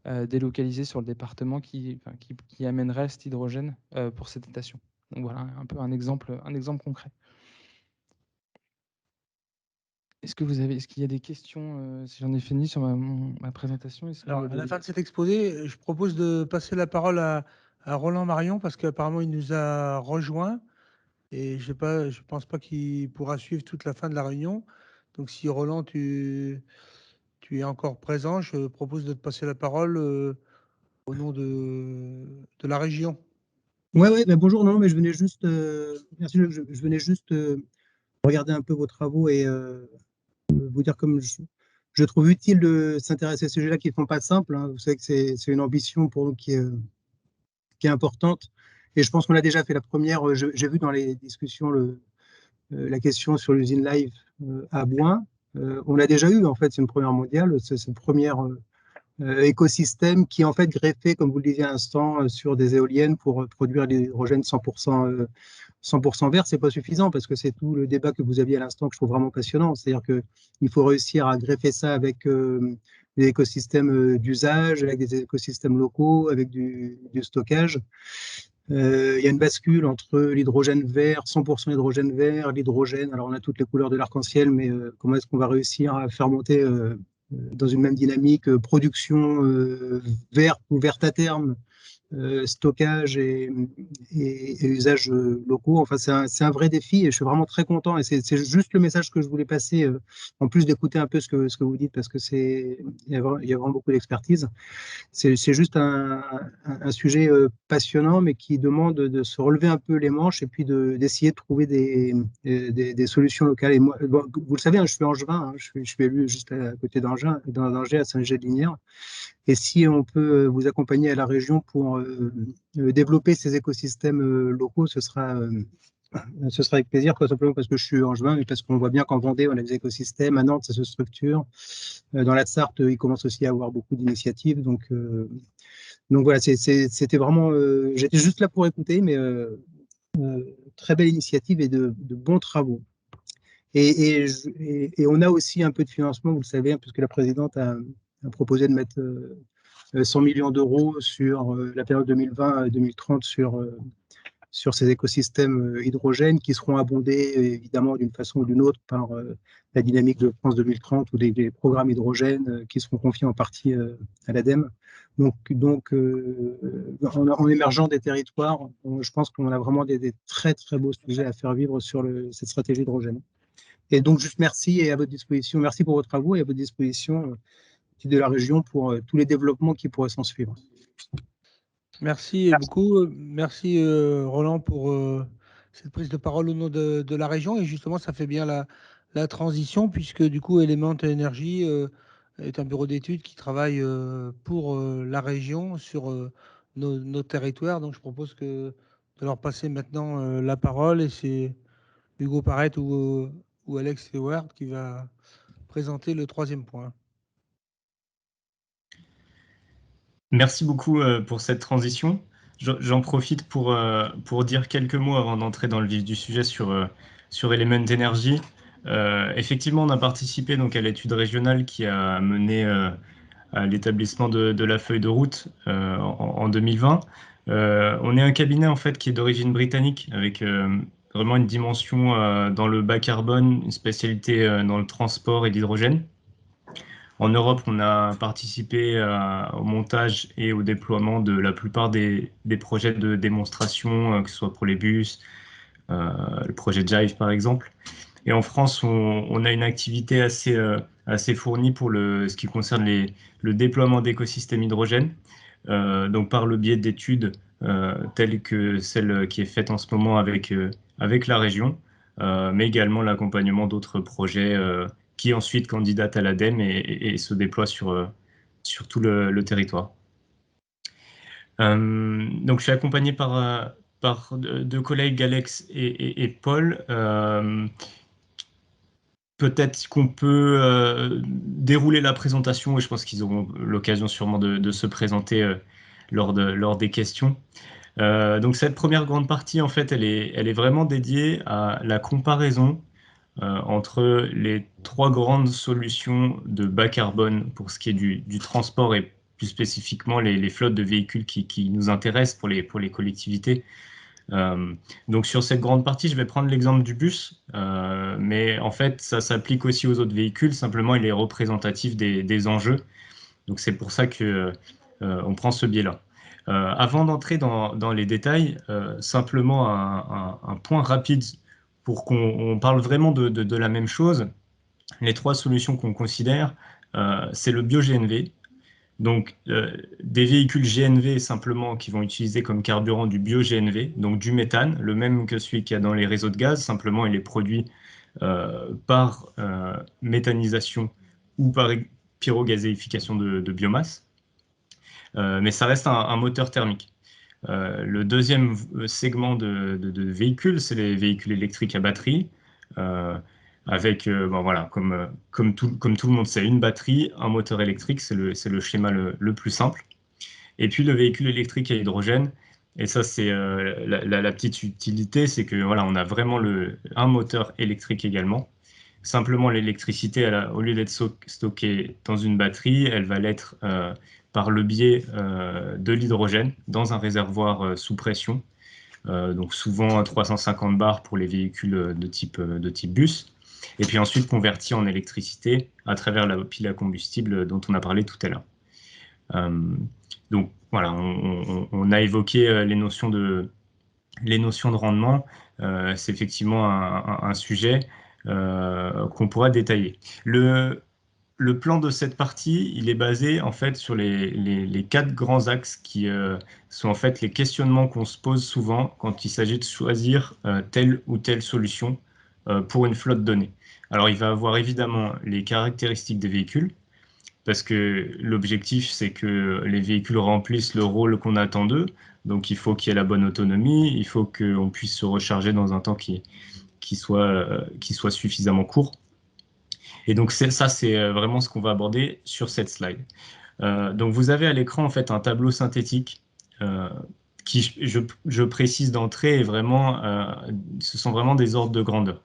délocalisées sur le département qui amèneraient cet hydrogène pour cette station. Donc voilà, un peu un exemple concret. Est-ce qu'il y a des questions, si j'en ai fini sur ma présentation? Est-ce qu'il y Alors, a à la des... fin de cet exposé, je propose de passer la parole à Roland Marion, parce qu'apparemment, il nous a rejoint et je pense pas qu'il pourra suivre toute la fin de la réunion. Donc, si Roland, tu es encore présent, je propose de te passer la parole au nom de la région. Ouais, ouais, bah bonjour, non, mais je venais juste, merci, je venais juste regarder un peu vos travaux et vous dire comme je trouve utile de s'intéresser à ces sujets-là qui ne sont pas simples, hein. Vous savez que c'est une ambition pour nous qui est importante. Et je pense qu'on a déjà fait la première. J'ai vu dans les discussions la question sur l'usine live à Boin. On l'a déjà eu, en fait, c'est une première mondiale, c'est une première écosystème qui est en fait greffé, comme vous le disiez à l'instant, sur des éoliennes pour produire de l'hydrogène 100% vert. C'est pas suffisant parce que c'est tout le débat que vous aviez à l'instant que je trouve vraiment passionnant. C'est-à-dire qu'il faut réussir à greffer ça avec des écosystèmes d'usage, avec des écosystèmes locaux, avec du stockage. Il y a une bascule entre l'hydrogène vert, 100% hydrogène vert, l'hydrogène. Alors on a toutes les couleurs de l'arc-en-ciel, mais comment est-ce qu'on va réussir à faire monter dans une même dynamique production verte ou verte à terme, stockage et usages locaux. Enfin, c'est un vrai défi et je suis vraiment très content. Et c'est juste le message que je voulais passer, en plus d'écouter un peu ce que vous dites, parce que il y a vraiment beaucoup d'expertise. C'est juste un sujet passionnant, mais qui demande de se relever un peu les manches et puis d'essayer de trouver des solutions locales. Et moi, bon, vous le savez, hein, je suis angevin, hein, je suis élu juste à côté d'Angers, à Saint-Gély-de-Lignières. Et si on peut vous accompagner à la région pour développer ces écosystèmes locaux, ce sera avec plaisir, pas simplement parce que je suis angevin, mais parce qu'on voit bien qu'en Vendée, on a des écosystèmes, à Nantes, ça se structure. Dans la Sarthe, il commence aussi à avoir beaucoup d'initiatives. Donc voilà, c'était vraiment. J'étais juste là pour écouter, mais très belle initiative et de bons travaux. Et on a aussi un peu de financement, vous le savez, hein, puisque la présidente a proposé de mettre 100 millions d'euros sur la période 2020-2030 sur ces écosystèmes hydrogènes qui seront abondés évidemment d'une façon ou d'une autre par la dynamique de France 2030 ou des programmes hydrogènes qui seront confiés en partie à l'ADEME. Donc en émergeant des territoires, je pense qu'on a vraiment des très très beaux sujets à faire vivre sur cette stratégie hydrogène. Et donc juste merci et à votre disposition. Merci pour vos travaux et à votre disposition de la région pour tous les développements qui pourraient s'en suivre. Merci beaucoup. Merci Roland pour cette prise de parole au nom de la région. Et justement, ça fait bien la transition, puisque du coup, Element Energy est un bureau d'études qui travaille pour la région sur nos territoires. Donc, je propose de leur passer maintenant la parole. Et c'est Hugo Parette ou Alex Stewart qui va présenter le troisième point. Merci beaucoup pour cette transition. J'en profite pour dire quelques mots avant d'entrer dans le vif du sujet sur Element Energy. Effectivement, on a participé donc à l'étude régionale qui a mené à l'établissement de la feuille de route en 2020. On est un cabinet en fait qui est d'origine britannique avec vraiment une dimension dans le bas carbone, une spécialité dans le transport et l'hydrogène. En Europe, on a participé au montage et au déploiement de la plupart des projets de démonstration, que ce soit pour les bus, le projet Jive par exemple. Et en France, on a une activité assez fournie pour ce qui concerne le déploiement d'écosystèmes hydrogène, donc par le biais d'études telles que celle qui est faite en ce moment avec la région, mais également l'accompagnement d'autres projets qui ensuite candidatent à l'ADEME et se déploient sur tout le territoire. Donc je suis accompagné par deux collègues, Alex et Paul. Peut-être qu'on peut dérouler la présentation et je pense qu'ils auront l'occasion sûrement de se présenter lors des questions. Donc cette première grande partie, en fait, elle est vraiment dédiée à la comparaison entre les trois grandes solutions de bas carbone pour ce qui est du transport et plus spécifiquement les flottes de véhicules qui nous intéressent pour les collectivités. Donc sur cette grande partie, je vais prendre l'exemple du bus, mais en fait, ça s'applique aussi aux autres véhicules, simplement il est représentatif des enjeux. Donc c'est pour ça que on prend ce biais-là. Avant d'entrer dans les détails, simplement un point rapide pour qu'on parle vraiment de la même chose. Les 3 solutions qu'on considère, c'est le bio-GNV. Donc, des véhicules GNV simplement qui vont utiliser comme carburant du bio-GNV, donc du méthane, le même que celui qu'il y a dans les réseaux de gaz, simplement il est produit par méthanisation ou par pyrogazéification de biomasse. Mais ça reste un moteur thermique. Le deuxième segment de véhicules, c'est les véhicules électriques à batterie, avec, bon, voilà, comme tout le monde sait, une batterie, un moteur électrique, c'est le schéma le plus simple. Et puis le véhicule électrique à hydrogène, et ça c'est la petite utilité, c'est que voilà, on a vraiment un moteur électrique également. Simplement l'électricité, au lieu d'être stockée dans une batterie, elle va l'être par le biais de l'hydrogène dans un réservoir sous pression, donc souvent à 350 bars pour les véhicules de type bus, et puis ensuite converti en électricité à travers la pile à combustible dont on a parlé tout à l'heure. Donc voilà, on a évoqué les notions de rendement, c'est effectivement un sujet qu'on pourra détailler. Le plan de cette partie, il est basé en fait sur les 4 grands axes qui sont en fait les questionnements qu'on se pose souvent quand il s'agit de choisir telle ou telle solution pour une flotte donnée. Alors il va avoir évidemment les caractéristiques des véhicules, parce que l'objectif c'est que les véhicules remplissent le rôle qu'on attend d'eux, donc il faut qu'il y ait la bonne autonomie, il faut qu'on puisse se recharger dans un temps qui soit suffisamment court. Et donc ça, c'est vraiment ce qu'on va aborder sur cette slide. Donc vous avez à l'écran en fait un tableau synthétique qui, je précise d'entrée, est vraiment, ce sont vraiment des ordres de grandeur.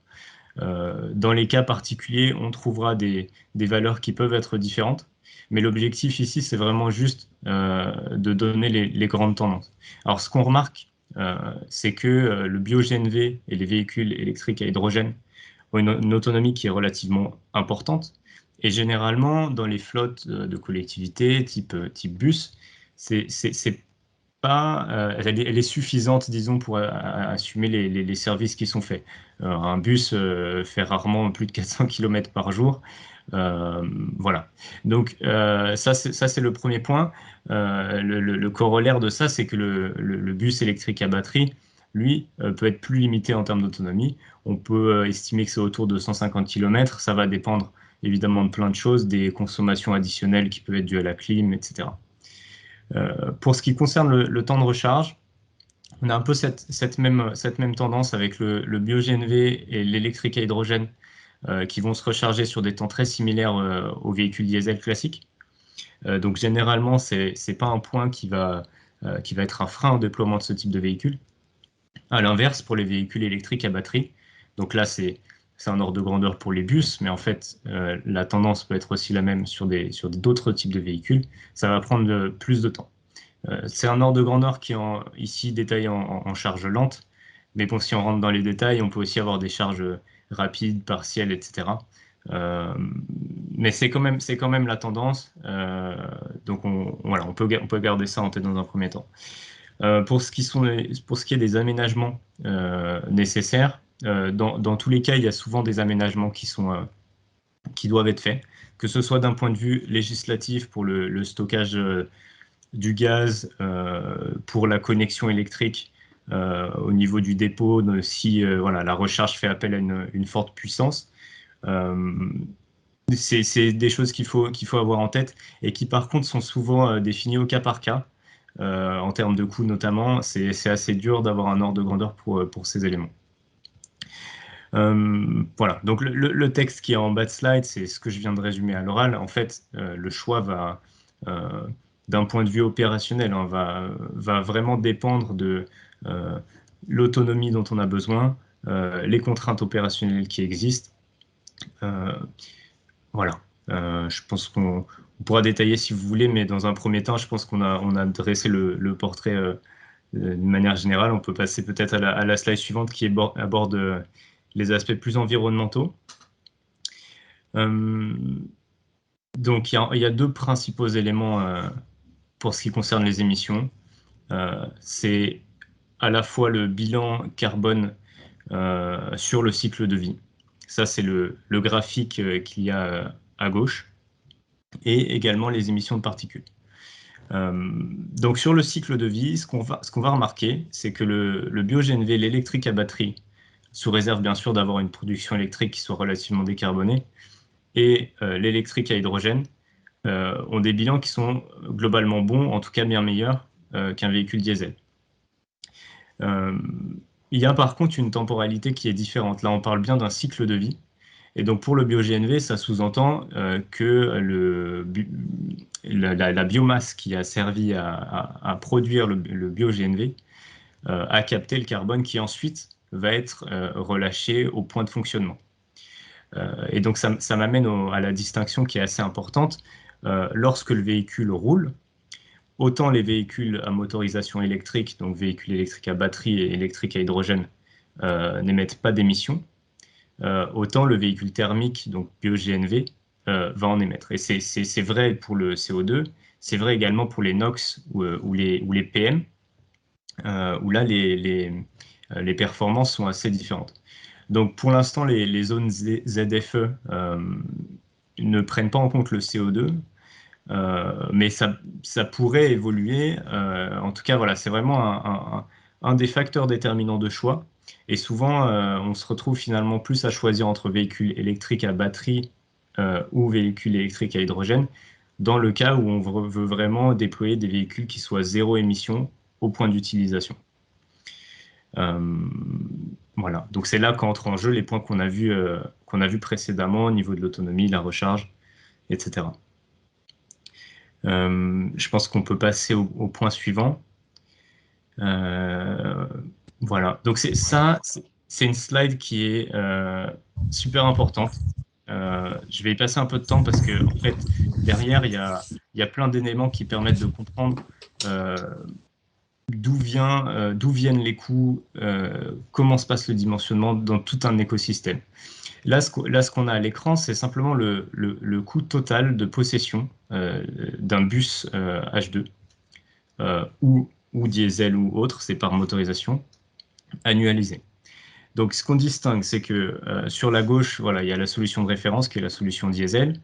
Dans les cas particuliers, on trouvera des valeurs qui peuvent être différentes, mais l'objectif ici, c'est vraiment juste de donner les grandes tendances. Alors ce qu'on remarque, c'est que le bio-GNV et les véhicules électriques à hydrogène ont une autonomie qui est relativement importante. Et généralement, dans les flottes de collectivités type bus, elle est suffisante, disons, pour assumer les services qui sont faits. Un bus fait rarement plus de 400 km par jour. Voilà. Donc ça, c'est le premier point. Le corollaire de ça, c'est que le bus électrique à batterie, lui, peut être plus limité en termes d'autonomie. On peut estimer que c'est autour de 150 km. Ça va dépendre évidemment de plein de choses, des consommations additionnelles qui peuvent être dues à la clim, etc. Pour ce qui concerne le temps de recharge, on a un peu cette même tendance avec le bio-GNV et l'électrique à hydrogène qui vont se recharger sur des temps très similaires aux véhicules diesel classiques. Donc généralement, c'est pas un point qui va être un frein au déploiement de ce type de véhicule. À l'inverse, pour les véhicules électriques à batterie, donc là c'est un ordre de grandeur pour les bus, mais en fait la tendance peut être aussi la même sur d'autres types de véhicules. Ça va prendre plus de temps. C'est un ordre de grandeur qui est ici détaillé en charge lente, mais bon, si on rentre dans les détails, on peut aussi avoir des charges rapides, partielles, etc. Mais c'est quand même la tendance, donc on peut garder ça en tête dans un premier temps. Pour ce qui est des aménagements nécessaires, dans tous les cas, il y a souvent des aménagements qui doivent être faits, que ce soit d'un point de vue législatif pour le stockage du gaz, pour la connexion électrique au niveau du dépôt, si voilà, la recharge fait appel à une forte puissance. C'est des choses qu'il faut avoir en tête et qui par contre sont souvent définies au cas par cas. En termes de coûts notamment, c'est assez dur d'avoir un ordre de grandeur pour ces éléments. Voilà, donc le texte qui est en bas de slide, c'est ce que je viens de résumer à l'oral. En fait, le choix va, d'un point de vue opérationnel, hein, va vraiment dépendre de l'autonomie dont on a besoin, les contraintes opérationnelles qui existent. Voilà, je pense qu'on pourra détailler si vous voulez, mais dans un premier temps, je pense qu'on a dressé le portrait d'une manière générale. On peut passer peut-être à la slide suivante qui aborde les aspects plus environnementaux. Donc, il y a deux principaux éléments pour ce qui concerne les émissions. C'est à la fois le bilan carbone sur le cycle de vie. Ça, c'est le graphique qu'il y a à gauche. Et également les émissions de particules. Donc, sur le cycle de vie, ce qu'on va remarquer, c'est que le bio-GNV, l'électrique à batterie, sous réserve bien sûr d'avoir une production électrique qui soit relativement décarbonée, et l'électrique à hydrogène ont des bilans qui sont globalement bons, en tout cas bien meilleurs qu'un véhicule diesel. Il y a par contre une temporalité qui est différente. Là, on parle bien d'un cycle de vie. Et donc, pour le bio-GNV, ça sous-entend que la biomasse qui a servi à produire le bio-GNV a capté le carbone qui ensuite va être relâché au point de fonctionnement. Et donc, ça m'amène à la distinction qui est assez importante. Lorsque le véhicule roule, autant les véhicules à motorisation électrique, donc véhicules électriques à batterie et électriques à hydrogène, n'émettent pas d'émissions, autant le véhicule thermique, donc bio-GNV, va en émettre. Et c'est vrai pour le CO2, c'est vrai également pour les NOx ou les PM, où là, les performances sont assez différentes. Donc, pour l'instant, les zones ZFE ne prennent pas en compte le CO2, mais ça pourrait évoluer. En tout cas, voilà, c'est vraiment un des facteurs déterminants de choix. Et souvent, on se retrouve finalement plus à choisir entre véhicules électriques à batterie ou véhicules électriques à hydrogène, dans le cas où on veut vraiment déployer des véhicules qui soient zéro émission au point d'utilisation. Voilà, donc c'est là qu'entrent en jeu les points qu'on a vus précédemment au niveau de l'autonomie, la recharge, etc. Je pense qu'on peut passer au point suivant. Voilà, donc c'est une slide qui est super importante. Je vais y passer un peu de temps parce que en fait, derrière, il y a plein d'éléments qui permettent de comprendre d'où viennent les coûts, comment se passe le dimensionnement dans tout un écosystème. Là, ce qu'on a à l'écran, c'est simplement le coût total de possession d'un bus H2 ou diesel ou autre, c'est par motorisation, annualisé. Donc, ce qu'on distingue, c'est que sur la gauche, voilà, il y a la solution de référence qui est la solution diesel.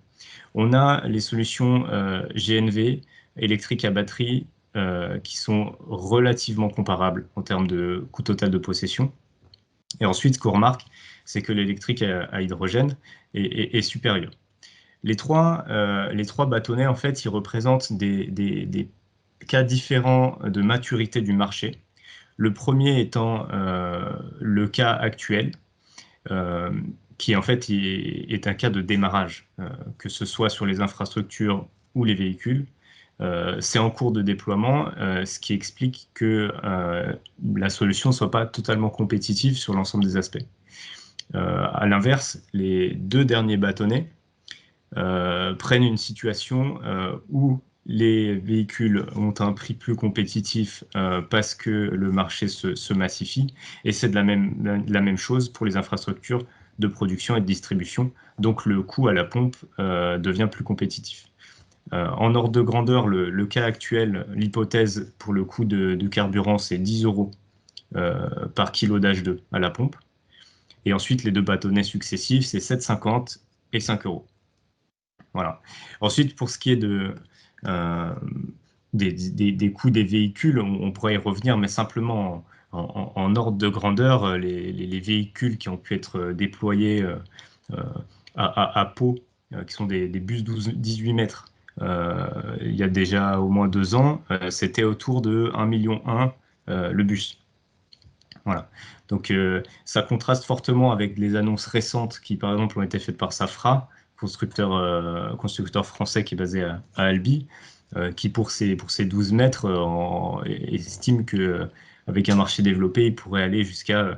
On a les solutions GNV, électrique à batterie, qui sont relativement comparables en termes de coût total de possession. Et ensuite, ce qu'on remarque, c'est que l'électrique à hydrogène est supérieur. Les trois bâtonnets, en fait, ils représentent des cas différents de maturité du marché. Le premier étant le cas actuel, qui en fait est un cas de démarrage, que ce soit sur les infrastructures ou les véhicules. C'est en cours de déploiement, ce qui explique que la solution ne soit pas totalement compétitive sur l'ensemble des aspects. À l'inverse, les deux derniers bâtonnets prennent une situation où les véhicules ont un prix plus compétitif parce que le marché se massifie, et c'est la même chose pour les infrastructures de production et de distribution, donc le coût à la pompe devient plus compétitif. En ordre de grandeur, le cas actuel, l'hypothèse pour le coût de carburant, c'est 10 € par kilo d'H2 à la pompe. Et ensuite, les deux bâtonnets successifs, c'est 7,50 et 5 €. Voilà. Ensuite, pour ce qui est des coûts des véhicules, on pourrait y revenir, mais simplement en ordre de grandeur, les véhicules qui ont pu être déployés à Pau, qui sont des bus 18 mètres, il y a déjà au moins 2 ans, c'était autour de 1,1 million le bus. Voilà. Donc ça contraste fortement avec les annonces récentes qui, par exemple, ont été faites par Safra, constructeur français qui est basé à Albi, qui pour ces 12 mètres estime qu'avec un marché développé, il pourrait aller jusqu'à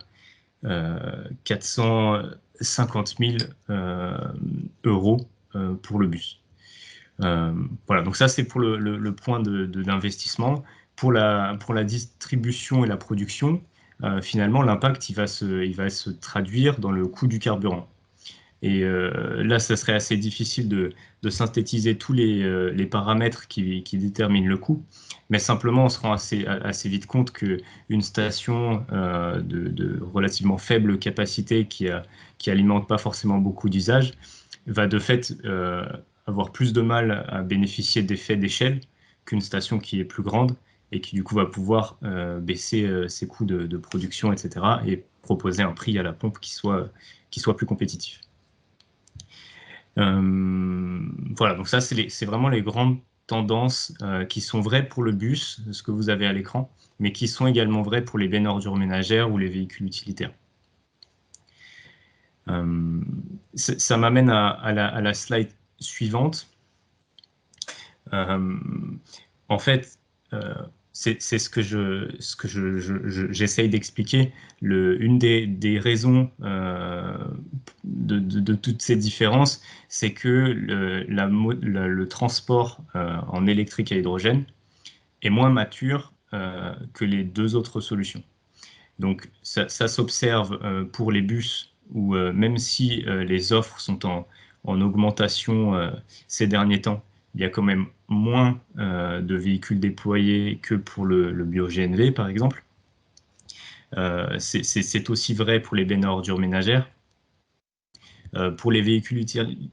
450 000 € pour le bus. Voilà, donc ça c'est pour le point d'investissement. pour la distribution et la production, finalement, l'impact il va se traduire dans le coût du carburant. Et là, ça serait assez difficile de synthétiser tous les paramètres qui déterminent le coût, mais simplement, on se rend assez vite compte qu'une station de relativement faible capacité qui alimente pas forcément beaucoup d'usages va de fait avoir plus de mal à bénéficier d'effets d'échelle qu'une station qui est plus grande et qui du coup va pouvoir baisser ses coûts de production, etc., et proposer un prix à la pompe qui soit plus compétitif. Voilà, donc ça, c'est vraiment les grandes tendances qui sont vraies pour le bus, ce que vous avez à l'écran, mais qui sont également vraies pour les bennes ordures ménagères ou les véhicules utilitaires. Ça m'amène à la slide suivante. En fait, c'est ce que j'essaye d'expliquer. Une des raisons de toutes ces différences, c'est que le transport en électrique à hydrogène est moins mature que les deux autres solutions. Donc ça s'observe pour les bus où même si les offres sont en augmentation ces derniers temps, il y a quand même moins de véhicules déployés que pour le bio-GNV, par exemple. C'est aussi vrai pour les bennes à ordures ménagères. Pour les véhicules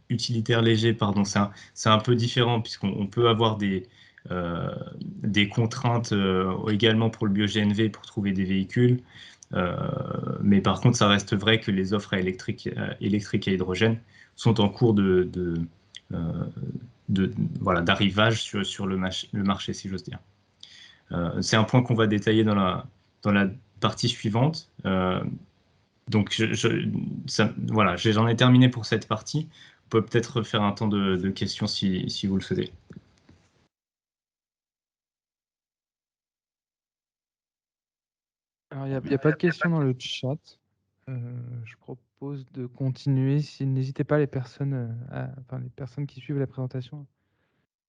utilitaires légers, pardon, c'est un peu différent puisqu'on peut avoir des contraintes également pour le bio-GNV pour trouver des véhicules. Mais par contre, ça reste vrai que les offres électriques à hydrogène sont en cours d'arrivage sur le marché, si j'ose dire. C'est un point qu'on va détailler dans la partie suivante. Donc, voilà, j'en ai terminé pour cette partie. On peut peut-être faire un temps de questions si vous le souhaitez. Alors, il n'y a pas de questions dans le chat. Je propose de continuer. N'hésitez pas les personnes qui suivent la présentation.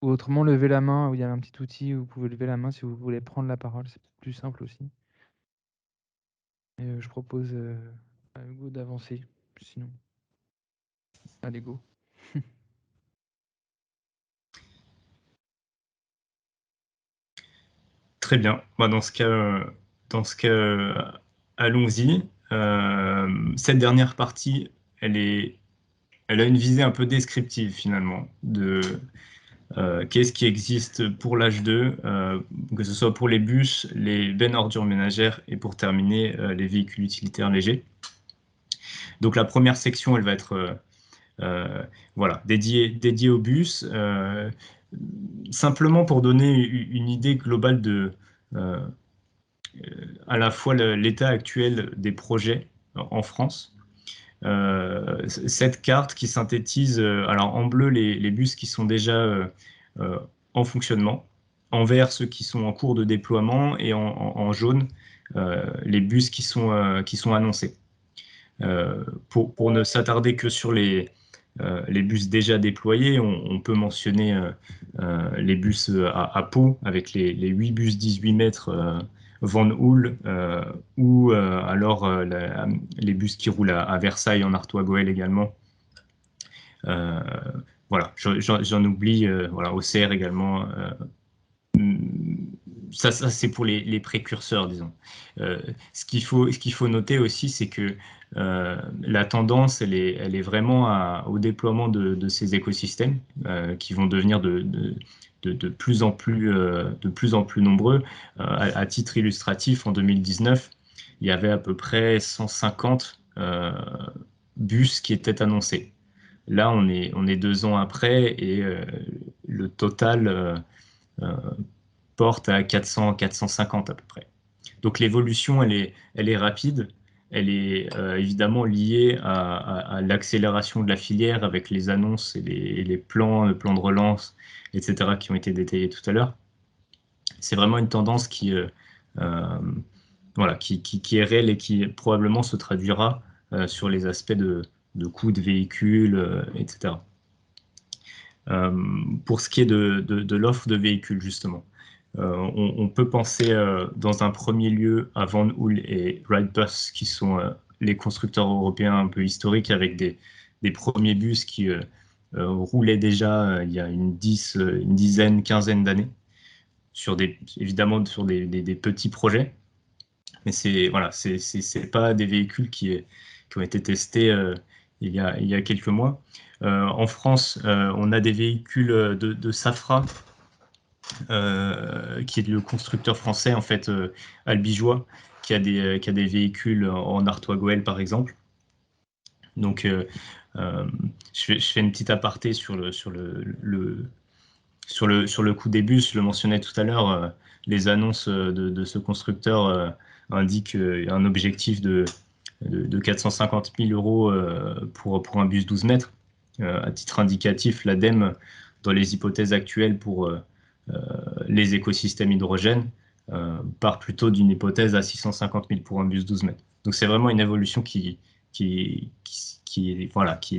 Ou autrement, levez la main, où il y a un petit outil où vous pouvez lever la main si vous voulez prendre la parole. C'est plus simple aussi. Et je propose à Hugo d'avancer. Sinon, allez, go. Très bien. Bah, dans ce cas, allons-y. Cette dernière partie, elle a une visée un peu descriptive finalement de qu'est-ce qui existe pour l'H2, que ce soit pour les bus, les bennes ordures ménagères et pour terminer les véhicules utilitaires légers. Donc la première section, elle va être voilà, dédiée aux bus. Simplement pour donner une idée globale de à la fois l'état actuel des projets en France. Cette carte qui synthétise, alors en bleu, les bus qui sont déjà en fonctionnement, en vert, ceux qui sont en cours de déploiement, et en jaune, les bus qui sont annoncés. Pour ne s'attarder que sur les bus déjà déployés, on peut mentionner les bus à Pau, avec les 8 bus 18 mètres Van Hool, ou alors les bus qui roulent à Versailles, en Artois Goël également. Voilà, j'en oublie, voilà, OCR également. Ça c'est pour les précurseurs, disons. Ce qu'il faut noter aussi, c'est que la tendance, elle est vraiment au déploiement de ces écosystèmes qui vont devenir de plus en plus nombreux. À titre illustratif, en 2019, il y avait à peu près 150 bus qui étaient annoncés. Là, on est 2 ans après et le total porte à 400, 450 à peu près. Donc l'évolution, elle est rapide. Elle est évidemment liée à l'accélération de la filière avec les annonces et les plans de relance, etc., qui ont été détaillés tout à l'heure. C'est vraiment une tendance qui est réelle et qui probablement se traduira sur les aspects de coûts de véhicules, etc. Pour ce qui est de l'offre de véhicules, justement. On peut penser dans un premier lieu à Van Hool et Wrightbus, qui sont les constructeurs européens un peu historiques, avec des premiers bus qui roulaient déjà il y a une dizaine, quinzaine d'années, évidemment sur des petits projets. Mais voilà, c'est pas des véhicules qui ont été testés il y a quelques mois. En France, on a des véhicules de Safra, qui est le constructeur français, en fait, albigeois, qui a des véhicules en Artois Goël, par exemple. Donc, je fais une petite aparté sur le coût des bus. Je le mentionnais tout à l'heure, les annonces de ce constructeur indiquent un objectif de 450 000 euros pour un bus 12 mètres. À titre indicatif, l'ADEME, dans les hypothèses actuelles pour les écosystèmes hydrogène, part plutôt d'une hypothèse à 650 000 pour un bus 12 mètres. Donc c'est vraiment une évolution qui est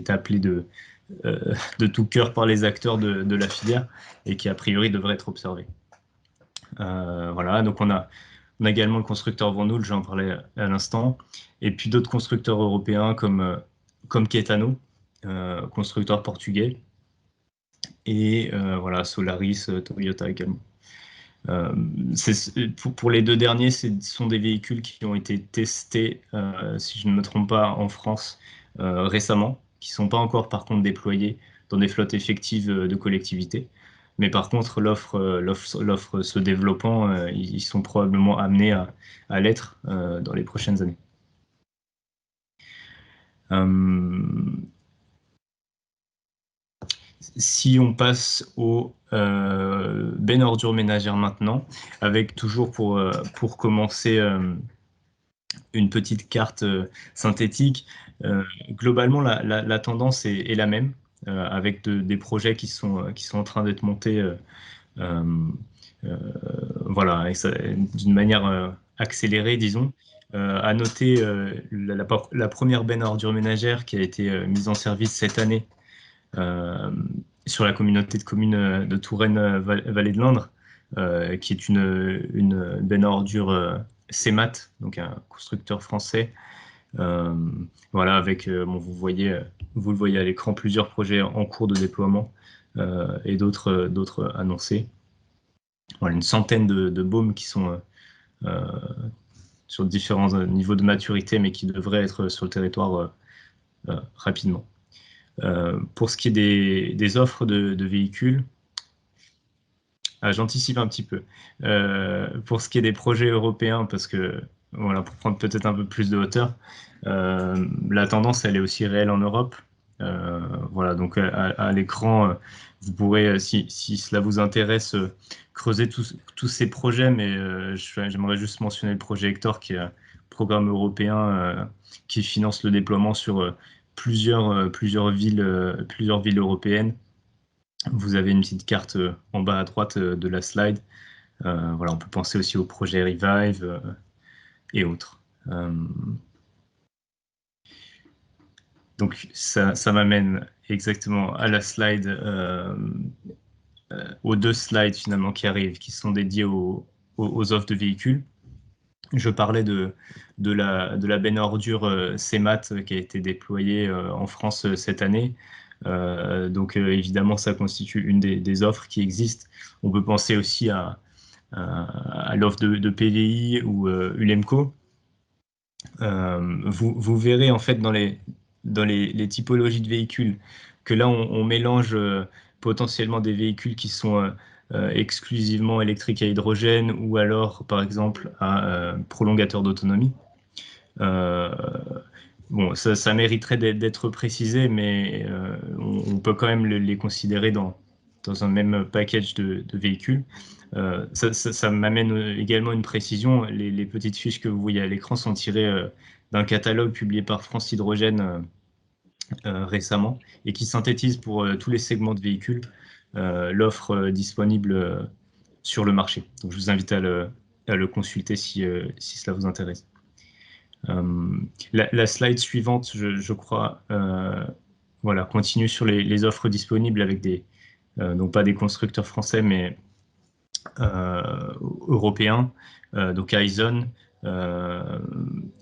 appelée de tout cœur par les acteurs de la filière et qui a priori devrait être observée. Voilà, donc on a également le constructeur Van Hool, j'en parlais à l'instant, et puis d'autres constructeurs européens comme Caetano, constructeur portugais, et voilà, Solaris, Toyota également. Pour les deux derniers, ce sont des véhicules qui ont été testés, si je ne me trompe pas, en France récemment, qui ne sont pas encore par contre déployés dans des flottes effectives de collectivités. Mais par contre, l'offre se développant, ils sont probablement amenés à l'être dans les prochaines années. Si on passe au bennes ordures ménagères maintenant, avec toujours pour commencer une petite carte synthétique, globalement la tendance est la même, avec des projets qui sont en train d'être montés voilà, d'une manière accélérée, disons. À noter la première benne à ordures ménagères qui a été mise en service cette année sur la communauté de communes de Touraine-Vallée de l'Indre, qui est une benne à ordures CEMAT, donc un constructeur français. Voilà, avec, vous le voyez à l'écran, plusieurs projets en cours de déploiement et d'autres annoncés. Voilà, une centaine de baumes qui sont sur différents niveaux de maturité, mais qui devraient être sur le territoire rapidement. Pour ce qui est des offres de véhicules, j'anticipe un petit peu. Pour ce qui est des projets européens, parce que, voilà, pour prendre peut-être un peu plus de hauteur, la tendance, elle est aussi réelle en Europe. Voilà, donc à l'écran, vous pourrez, si cela vous intéresse, creuser tous ces projets, mais j'aimerais juste mentionner le projet Hector, qui est un programme européen qui finance le déploiement sur plusieurs villes européennes. Vous avez une petite carte en bas à droite de la slide. Voilà, on peut penser aussi au projet Revive et autres. Donc ça m'amène exactement à la slide, aux deux slides finalement qui arrivent, qui sont dédiés aux offres de véhicules. Je parlais de la benne à ordures CEMAT qui a été déployée en France cette année. Donc évidemment, ça constitue une des offres qui existent. On peut penser aussi à l'offre de PVI ou Ulemco. Vous verrez en fait dans les typologies de véhicules que là, on mélange potentiellement des véhicules qui sont exclusivement électriques à hydrogène ou alors, par exemple, à prolongateur d'autonomie. Bon, ça mériterait d'être précisé, mais on peut quand même les considérer dans un même package de véhicules. Ça m'amène également une précision. Les petites fiches que vous voyez à l'écran sont tirées d'un catalogue publié par France Hydrogène récemment et qui synthétise pour tous les segments de véhicules l'offre disponible sur le marché. Donc, je vous invite à le consulter si cela vous intéresse. La slide suivante, je crois, voilà, continue sur les offres disponibles avec donc pas des constructeurs français, mais européens, donc Aizen,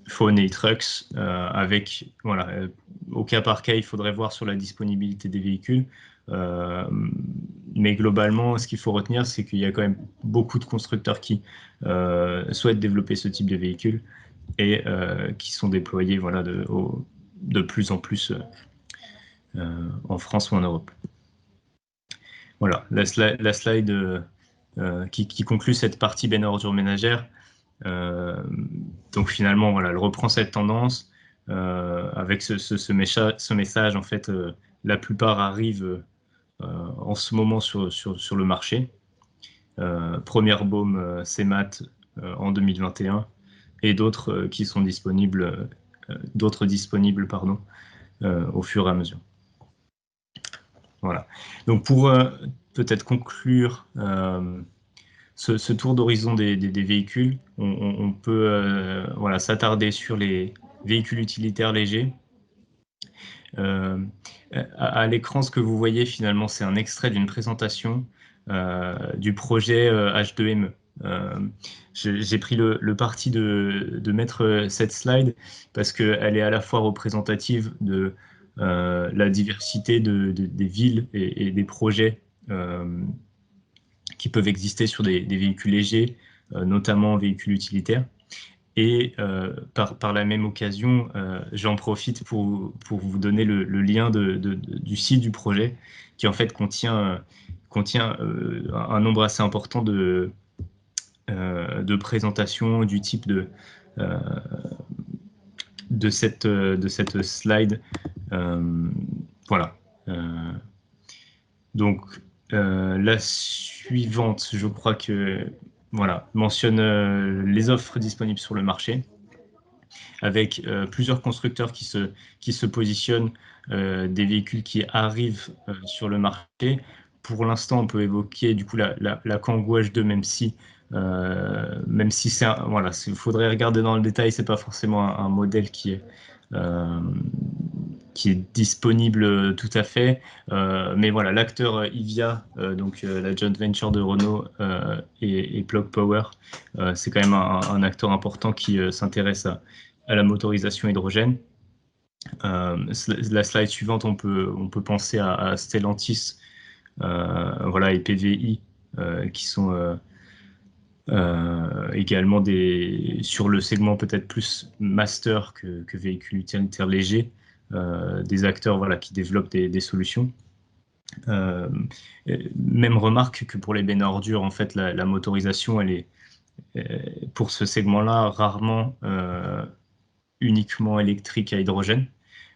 Phone et Trucks, avec, voilà, au cas par cas, il faudrait voir sur la disponibilité des véhicules. Mais globalement, ce qu'il faut retenir, c'est qu'il y a quand même beaucoup de constructeurs qui souhaitent développer ce type de véhicules et qui sont déployés, voilà, de plus en plus en France ou en Europe. Voilà, la slide qui conclut cette partie benne ordures ménagères. Donc finalement, voilà, elle reprend cette tendance avec ce message. En fait, la plupart arrivent en ce moment sur le marché. Première baume CMAT en 2021 et d'autres qui sont disponibles, au fur et à mesure. Voilà. Donc pour peut-être conclure ce tour d'horizon des véhicules, on peut voilà, s'attarder sur les véhicules utilitaires légers. À l'écran, ce que vous voyez finalement, c'est un extrait d'une présentation du projet H2ME. J'ai pris le parti de mettre cette slide parce qu'elle est à la fois représentative de la diversité des villes et des projets qui peuvent exister sur des véhicules légers, notamment véhicules utilitaires. Et par la même occasion, j'en profite pour vous donner le lien du site du projet, qui en fait contient un nombre assez important de présentations du type de cette slide. Voilà. Donc, la suivante, je crois que voilà, mentionne les offres disponibles sur le marché, avec plusieurs constructeurs qui se positionnent, des véhicules qui arrivent sur le marché. Pour l'instant, on peut évoquer du coup la Kangoo H2, même si c'est voilà, il faudrait regarder dans le détail, c'est pas forcément un modèle qui est disponible tout à fait, mais voilà, l'acteur Ivia, donc la joint venture de Renault et Plug Power, c'est quand même un acteur important qui s'intéresse à la motorisation hydrogène. La slide suivante, on peut penser à Stellantis, voilà, et PVI, qui sont également sur le segment peut-être plus master que véhicule utilitaire léger, des acteurs, voilà, qui développent des solutions. Même remarque que pour les bennes à ordures, en fait, la motorisation, elle est pour ce segment-là rarement uniquement électrique à hydrogène.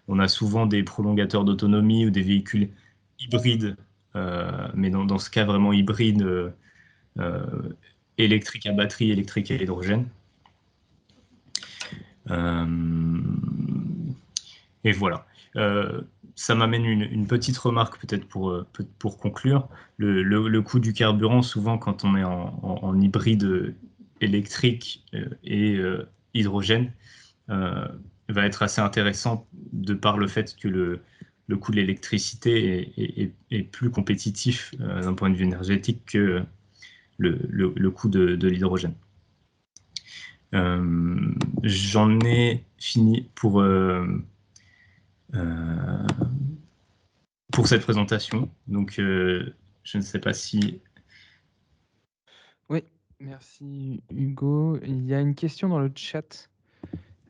On a souvent des prolongateurs d'autonomie ou des véhicules hybrides, mais dans ce cas vraiment hybride, électrique à batterie, électrique à hydrogène. Et voilà. Ça m'amène une petite remarque peut-être pour conclure. Le coût du carburant, souvent quand on est en hybride électrique et hydrogène, va être assez intéressant de par le fait que le coût de l'électricité est plus compétitif d'un point de vue énergétique que le coût de l'hydrogène. J'en ai fini pour cette présentation. Donc, je ne sais pas si... Oui, merci Hugo. Il y a une question dans le chat.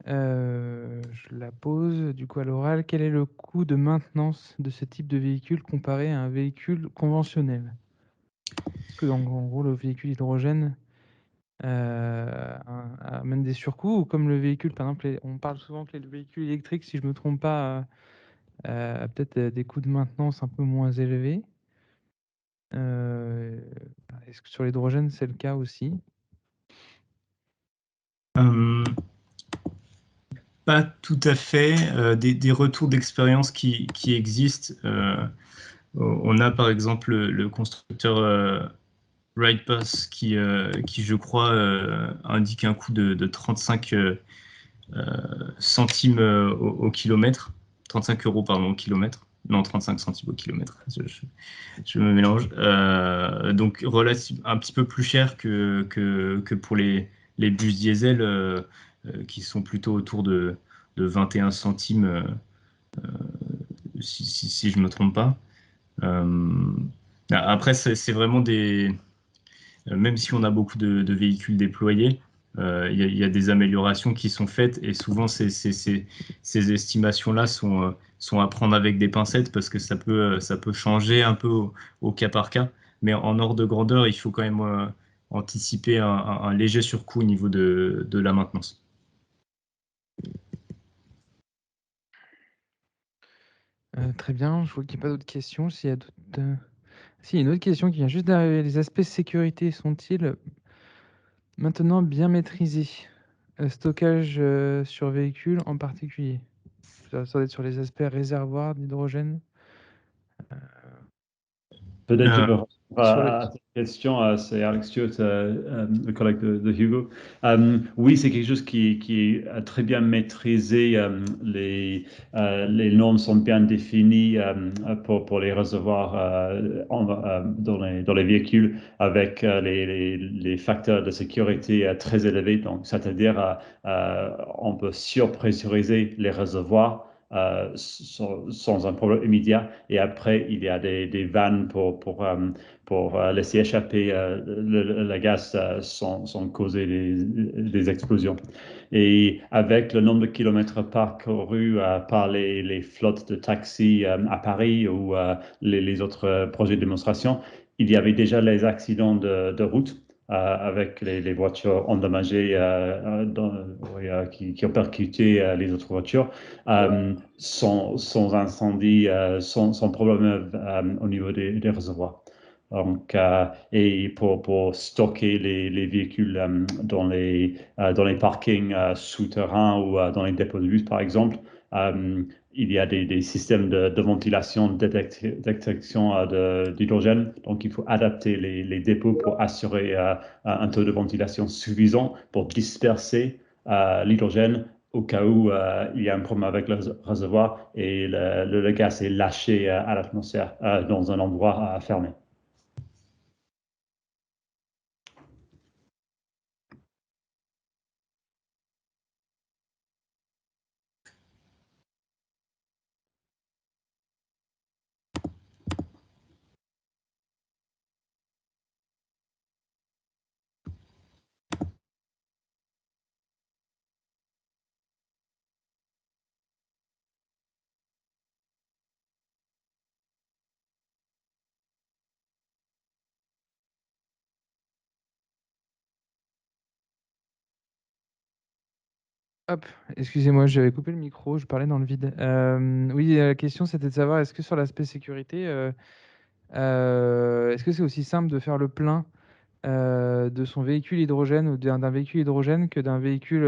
Je la pose du coup à l'oral. Quel est le coût de maintenance de ce type de véhicule comparé à un véhicule conventionnel? Est-ce que en gros le véhicule hydrogène amène des surcoûts, ou comme le véhicule, par exemple, on parle souvent que les véhicules électriques, si je ne me trompe pas, peut-être des coûts de maintenance un peu moins élevés. Est-ce que sur l'hydrogène, c'est le cas aussi? Pas tout à fait. Des retours d'expérience qui existent. On a par exemple le constructeur RidePass qui, je crois, indique un coût de 35 centimes au kilomètre, 35 euros pardon, au kilomètre. non, 35 centimes au kilomètre. Je me mélange. Donc, un petit peu plus cher que pour les bus diesel qui sont plutôt autour de 21 centimes, si je ne me trompe pas. Après, c'est vraiment même si on a beaucoup de véhicules déployés, il y a des améliorations qui sont faites et souvent ces estimations-là sont à prendre avec des pincettes parce que ça peut changer un peu au cas par cas. Mais en ordre de grandeur, il faut quand même anticiper un léger surcoût au niveau de la maintenance. Très bien, je vois qu'il n'y a pas d'autres questions. S'il y a d'autres... Si, il y a une autre question qui vient juste d'arriver. Les aspects sécurité sont-ils maintenant bien maîtrisés? Stockage sur véhicule en particulier. Ça doit être sur les aspects réservoirs d'hydrogène. Peut-être je peux répondre Sur le- à cette question, c'est Alex Stewart, le collègue de Hugo. Oui, c'est quelque chose qui est très bien maîtrisé. Les normes sont bien définies pour les réservoirs dans les véhicules avec les facteurs de sécurité très élevés. Donc, c'est-à-dire, on peut surpressuriser les réservoirs sans un problème immédiat. Et après, il y a des vannes pour laisser échapper le gaz sans causer des explosions. Et avec le nombre de kilomètres parcourus par les flottes de taxis à Paris ou les autres projets de démonstration, il y avait déjà les accidents de route. Avec les voitures endommagées qui ont percuté les autres voitures, sans incendie, sans problème au niveau des réservoirs. Donc, et pour stocker les véhicules dans les parkings souterrains ou dans les dépôts de bus, par exemple, il y a des systèmes de ventilation, de détection d'hydrogène. Donc, il faut adapter les dépôts pour assurer un taux de ventilation suffisant pour disperser l'hydrogène au cas où il y a un problème avec le réservoir et le gaz est lâché à l'atmosphère dans un endroit fermé. Hop, excusez-moi, j'avais coupé le micro, je parlais dans le vide. Oui, la question c'était de savoir, est-ce que sur l'aspect sécurité, est-ce que c'est aussi simple de faire le plein de son véhicule hydrogène ou d'un véhicule hydrogène que d'un véhicule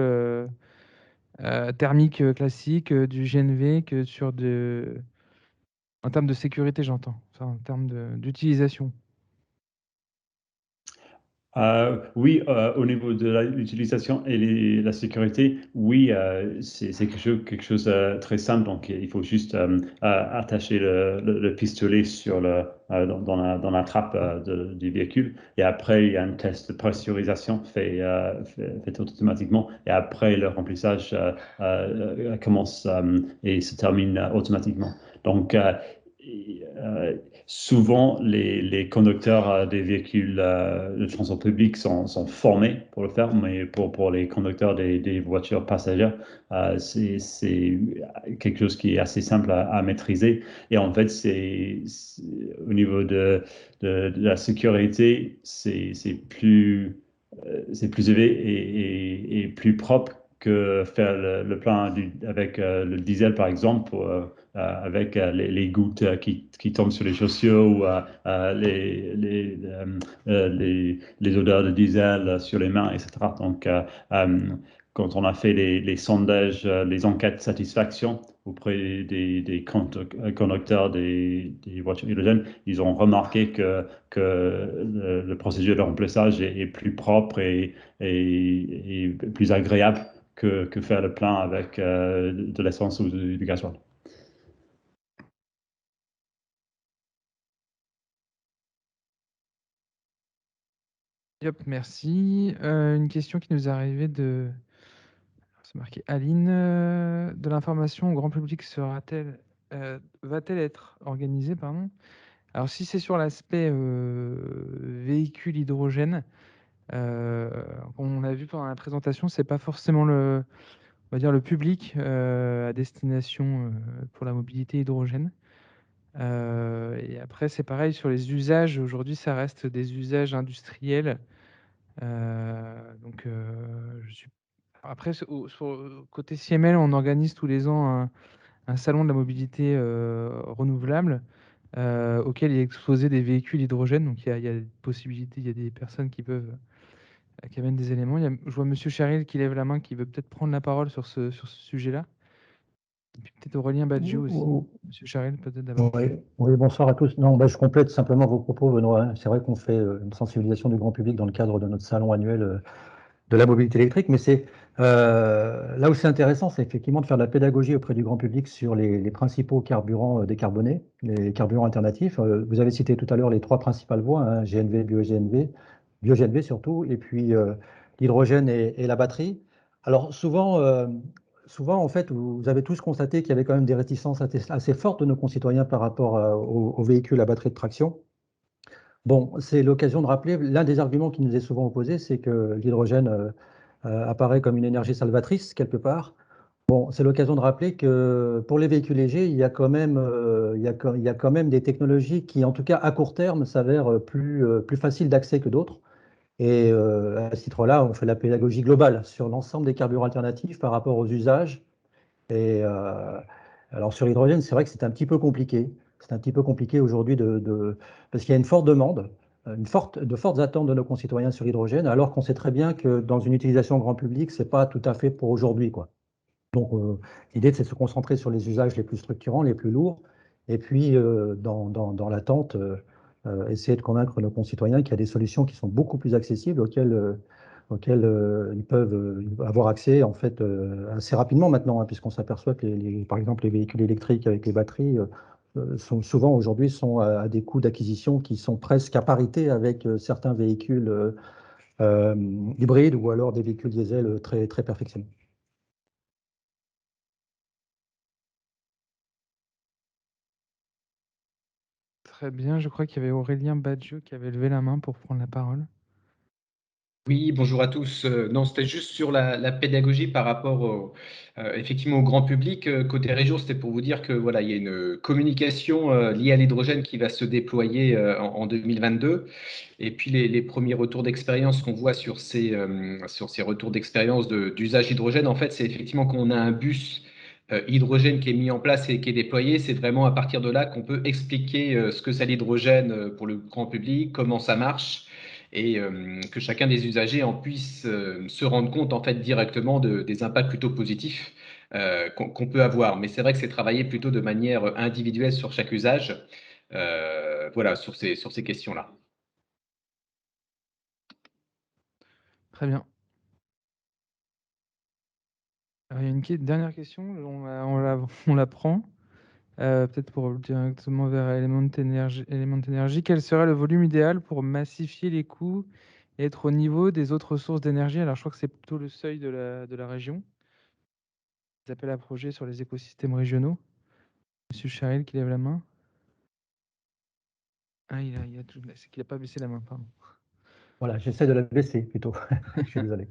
thermique classique, du GNV, que en termes de sécurité, j'entends, enfin, en termes d'utilisation? Oui, au niveau de l'utilisation et la sécurité, oui, c'est quelque chose de très simple. Donc, il faut juste attacher le pistolet dans la trappe du véhicule. Et après, il y a un test de pressurisation fait automatiquement. Et après, le remplissage commence et se termine automatiquement. Donc, souvent, les conducteurs des véhicules de transport public sont formés pour le faire, mais pour les conducteurs des voitures passagères, c'est quelque chose qui est assez simple à maîtriser. Et en fait, au niveau de la sécurité, c'est plus élevé et plus propre que faire le plein avec le diesel, par exemple, avec les gouttes qui tombent sur les chaussures ou les odeurs de diesel sur les mains, etc. Donc, quand on a fait les sondages, les enquêtes de satisfaction auprès des conducteurs des voitures hydrogènes, ils ont remarqué que le procédure de remplissage est plus propre et plus agréable que faire le plein avec de l'essence ou du gasoil. Yop, merci. Une question qui nous est arrivée de, c'est marqué Aline. De l'information au grand public va-t-elle être organisée, pardon? Alors, si c'est sur l'aspect véhicule hydrogène, on a vu pendant la présentation, c'est pas forcément on va dire le public à destination pour la mobilité hydrogène. Et après, c'est pareil sur les usages. Aujourd'hui, ça reste des usages industriels. Donc, je suis... Après, côté CML, on organise tous les ans un salon de la mobilité renouvelable auquel il est exposé des véhicules hydrogène. Donc, il y a des possibilités, il y a des personnes qui peuvent qui amènent des éléments. Je vois Monsieur Charil qui lève la main, qui veut peut-être prendre la parole sur ce sujet-là. Et puis peut-être Aurélien Badgio aussi. Monsieur Charil, peut-être d'abord. Oui, oui, bonsoir à tous. Non, je complète simplement vos propos, Benoît. C'est vrai qu'on fait une sensibilisation du grand public dans le cadre de notre salon annuel de la mobilité électrique, mais c'est là où c'est intéressant, c'est effectivement de faire de la pédagogie auprès du grand public sur les principaux carburants décarbonés, les carburants alternatifs. Vous avez cité tout à l'heure les trois principales voies, hein, GNV, bio-GNV surtout, et puis l'hydrogène et la batterie. Alors souvent, en fait, vous avez tous constaté qu'il y avait quand même des réticences assez fortes de nos concitoyens par rapport aux véhicules à batterie de traction. Bon, c'est l'occasion de rappeler, l'un des arguments qui nous est souvent opposé, c'est que l'hydrogène apparaît comme une énergie salvatrice quelque part. Bon, c'est l'occasion de rappeler que pour les véhicules légers, il y a quand même, il y a quand même des technologies qui, en tout cas à court terme, s'avèrent plus faciles d'accès que d'autres. Et à ce titre-là, on fait la pédagogie globale sur l'ensemble des carburants alternatifs par rapport aux usages. Et alors sur l'hydrogène, c'est vrai que c'est un petit peu compliqué. C'est un petit peu compliqué aujourd'hui parce qu'il y a une forte demande, de fortes attentes de nos concitoyens sur l'hydrogène, alors qu'on sait très bien que dans une utilisation grand public, c'est pas tout à fait pour aujourd'hui, quoi. Donc l'idée, c'est de se concentrer sur les usages les plus structurants, les plus lourds, et puis dans l'attente, essayer de convaincre nos concitoyens qu'il y a des solutions qui sont beaucoup plus accessibles auxquelles ils peuvent avoir accès en fait assez rapidement maintenant, hein, puisqu'on s'aperçoit que par exemple les véhicules électriques avec les batteries sont souvent aujourd'hui à des coûts d'acquisition qui sont presque à parité avec certains véhicules hybrides ou alors des véhicules diesel très, très perfectionnés. Très bien, je crois qu'il y avait Aurélien Badgio qui avait levé la main pour prendre la parole. Oui, bonjour à tous. Non, c'était juste sur la pédagogie par rapport effectivement au grand public. Côté région, c'était pour vous dire que voilà, il y a une communication liée à l'hydrogène qui va se déployer en 2022. Et puis les premiers retours d'expérience qu'on voit sur ces retours d'expérience d'usage hydrogène, en fait, c'est effectivement qu'on a un bus hydrogène qui est mis en place et qui est déployé. C'est vraiment à partir de là qu'on peut expliquer ce que c'est l'hydrogène pour le grand public, comment ça marche, et que chacun des usagers en puisse se rendre compte en fait directement des impacts plutôt positifs qu'on peut avoir. Mais c'est vrai que c'est travaillé plutôt de manière individuelle sur chaque usage, voilà, sur ces questions-là. Très bien. Alors, il y a une dernière question, on la prend. Peut-être pour directement vers Element Energy. Quel serait le volume idéal pour massifier les coûts et être au niveau des autres sources d'énergie? Alors, je crois que c'est plutôt le seuil de la région. Des appels à projets sur les écosystèmes régionaux. Monsieur Charil qui lève la main. Ah, c'est qu'il n'a pas baissé la main, pardon. Voilà, j'essaie de la baisser plutôt. Je suis désolé.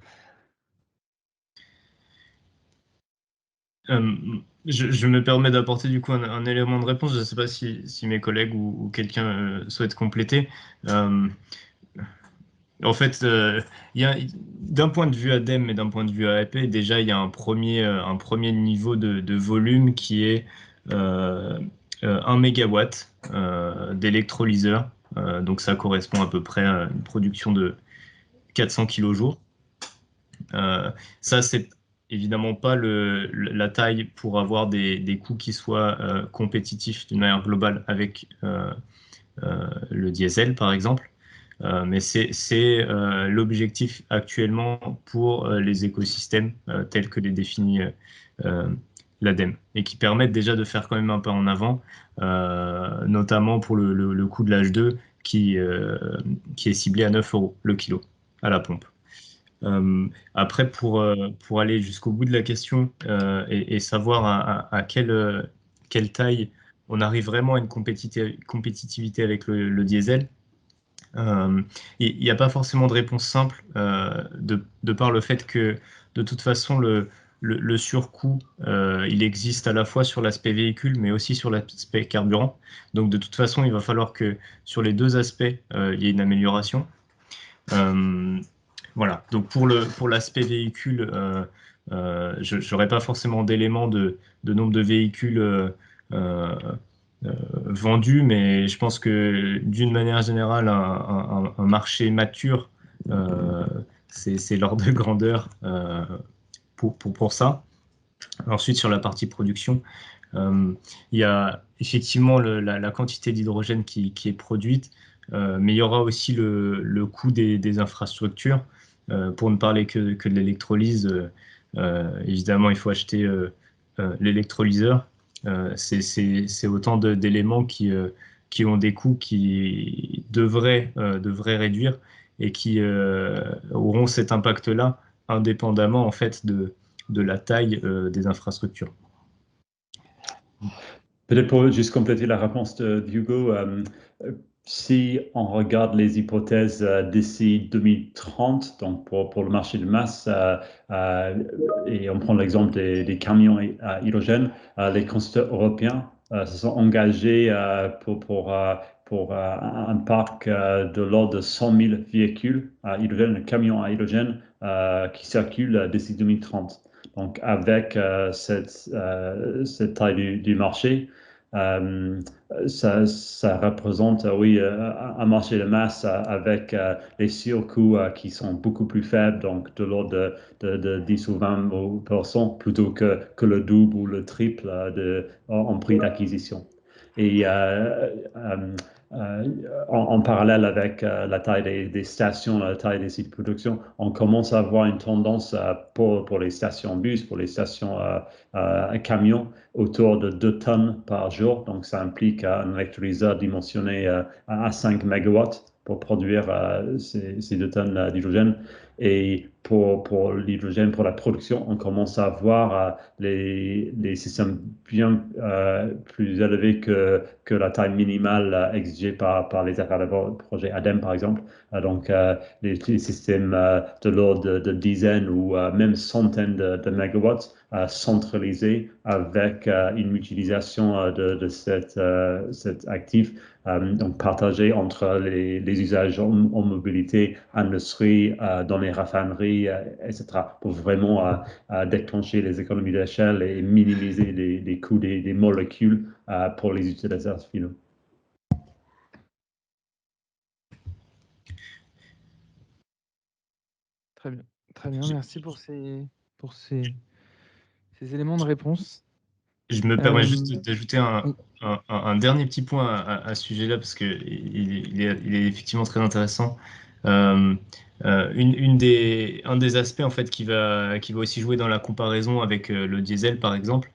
Je me permets d'apporter du coup un élément de réponse. Je ne sais pas si mes collègues ou quelqu'un souhaite compléter. En fait, d'un point de vue ADEME et d'un point de vue AEP, déjà, il y a un premier niveau de volume qui est 1 MW d'électrolyseur. Donc, ça correspond à peu près à une production de 400 kJ. Ça, c'est évidemment pas la taille pour avoir des coûts qui soient compétitifs d'une manière globale avec le diesel, par exemple. Mais c'est l'objectif actuellement pour les écosystèmes tels que les définit l'ADEME, et qui permettent déjà de faire quand même un pas en avant, notamment pour le coût de l'H2 qui est ciblé à 9 € le kilo. à la pompe. Après, pour aller jusqu'au bout de la question et savoir à quelle taille on arrive vraiment à une compétitivité avec le diesel, il n'y a pas forcément de réponse simple de par le fait que de toute façon le surcoût il existe à la fois sur l'aspect véhicule mais aussi sur l'aspect carburant. Donc de toute façon il va falloir que sur les deux aspects il y ait une amélioration. Voilà, donc pour l'aspect véhicule, je n'aurai pas forcément d'éléments de nombre de véhicules vendus, mais je pense que d'une manière générale, un marché mature, c'est l'ordre de grandeur pour ça. Ensuite, sur la partie production, il y a effectivement la quantité d'hydrogène qui est produite, mais il y aura aussi le coût des infrastructures. Pour ne parler que de l'électrolyse, évidemment, il faut acheter l'électrolyseur. C'est autant d'éléments qui ont des coûts qui devraient réduire et qui auront cet impact-là indépendamment en fait de la taille des infrastructures. Peut-être pour juste compléter la réponse de Hugo, si on regarde les hypothèses d'ici 2030, donc pour le marché de masse, et on prend l'exemple des camions à hydrogène, les constructeurs européens se sont engagés pour un parc de l'ordre de 100 000 véhicules à hydrogène, camions à hydrogène qui circulent d'ici 2030. Donc avec cette taille du marché, ça représente, oui, un marché de masse avec les surcoûts qui sont beaucoup plus faibles, donc de l'ordre de 10 ou 20% plutôt que le double ou le triple en prix d'acquisition. Et en parallèle avec la taille des stations, la taille des sites de production, on commence à avoir une tendance pour les stations bus, pour les stations camions, autour de 2 tonnes par jour. Donc, ça implique un électrolyseur dimensionné à 5 MW pour produire ces 2 tonnes d'hydrogène. Et pour l'hydrogène, pour la production, on commence à voir les systèmes bien plus élevés que la taille minimale exigée par les appels de projet ADEME, par exemple. Donc, les systèmes de l'ordre de dizaines ou même centaines de mégawatts centralisés avec une utilisation de cet actif donc partagé entre les usages en mobilité, industrie, dans les raffineries, etc., pour vraiment déclencher les économies d'échelle et minimiser les coûts des molécules pour les utilisateurs finaux. Très bien, merci pour ces éléments de réponse. Je me permets juste d'ajouter un dernier petit point à ce sujet-là, parce qu'il est effectivement très intéressant. Un des aspects en fait, qui va aussi jouer dans la comparaison avec le diesel, par exemple,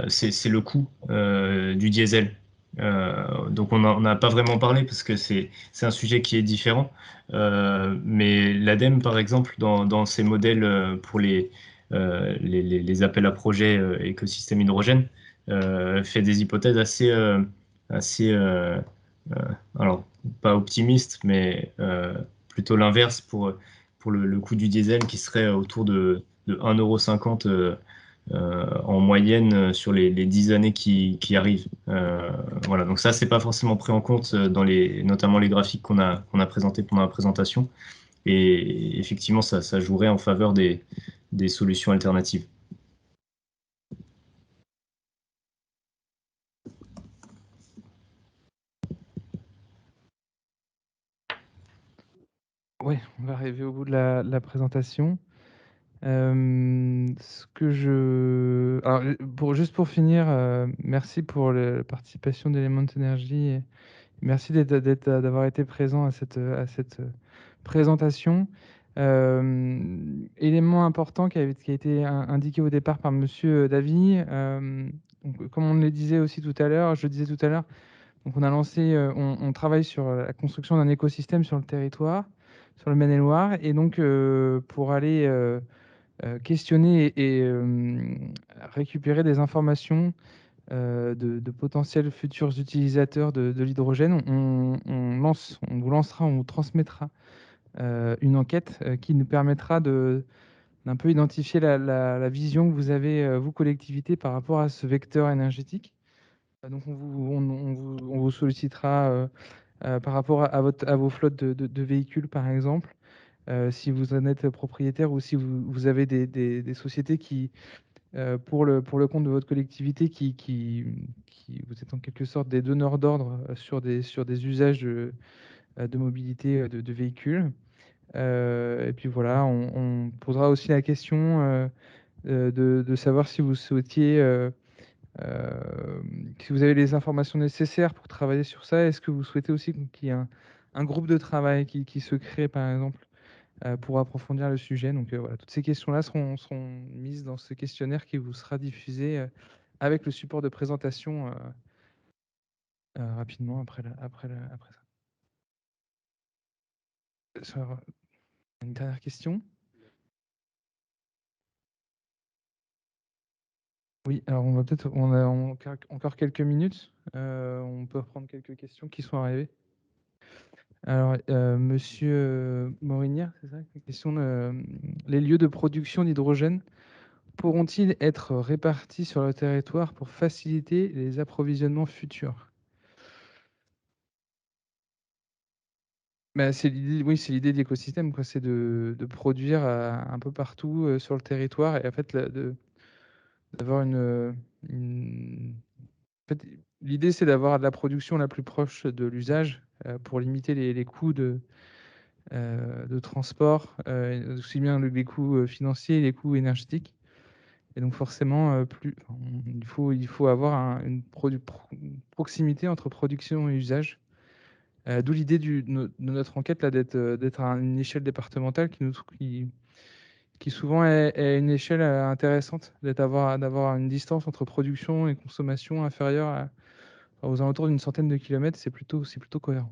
c'est le coût du diesel. Donc on n'a pas vraiment parlé parce que c'est un sujet qui est différent. Mais l'ADEME, par exemple, dans ses modèles pour les appels à projets écosystème hydrogène, fait des hypothèses assez alors pas optimistes, mais plutôt l'inverse pour le coût du diesel qui serait autour de 1,50 € en moyenne sur les 10 années qui arrivent. Voilà, donc ça, c'est pas forcément pris en compte dans notamment les graphiques qu'on a présentés pendant la présentation. Et effectivement, ça jouerait en faveur des solutions alternatives. Oui, on va arriver au bout de la présentation. Alors, juste pour finir, merci pour la participation d'Element Energy et merci d'avoir été présent à cette présentation. Élément important qui a été indiqué au départ par Monsieur Davy, donc, comme on le disait aussi tout à l'heure, donc on a lancé, on travaille sur la construction d'un écosystème sur le territoire. sur le Maine-et-Loire. Et donc, pour aller questionner et récupérer des informations de potentiels futurs utilisateurs de l'hydrogène, on vous lancera, on vous transmettra une enquête qui nous permettra d'un peu identifier la vision que vous avez, vous, collectivité, par rapport à ce vecteur énergétique. Donc, on vous sollicitera par rapport à vos flottes de véhicules, par exemple, si vous en êtes propriétaire ou si vous avez des sociétés qui, pour le compte de votre collectivité, vous êtes en quelque sorte des donneurs d'ordre sur des usages de mobilité de véhicules. Et puis voilà, on posera aussi la question de savoir si vous souhaitiez, si vous avez les informations nécessaires pour travailler sur ça. Est-ce que vous souhaitez aussi qu'il y ait un groupe de travail qui se crée, par exemple, pour approfondir le sujet? Donc voilà, toutes ces questions-là seront mises dans ce questionnaire qui vous sera diffusé avec le support de présentation rapidement après ça. Sur une dernière question? Oui, alors on a encore quelques minutes. On peut reprendre quelques questions qui sont arrivées. Alors, monsieur Morinière, c'est ça la question? Les lieux de production d'hydrogène pourront-ils être répartis sur le territoire pour faciliter les approvisionnements futurs? Bah, c'est l'idée, oui, c'est l'idée de l'écosystème, quoi. C'est de produire un peu partout sur le territoire, et en fait, d'avoir en fait, l'idée, c'est d'avoir de la production la plus proche de l'usage pour limiter les coûts de transport, aussi bien les coûts financiers et les coûts énergétiques. Et donc forcément, il faut avoir une proximité entre production et usage. D'où l'idée de notre enquête là, d'être à une échelle départementale qui souvent est une échelle intéressante, d'avoir une distance entre production et consommation inférieure aux alentours d'une centaine de kilomètres. C'est plutôt cohérent.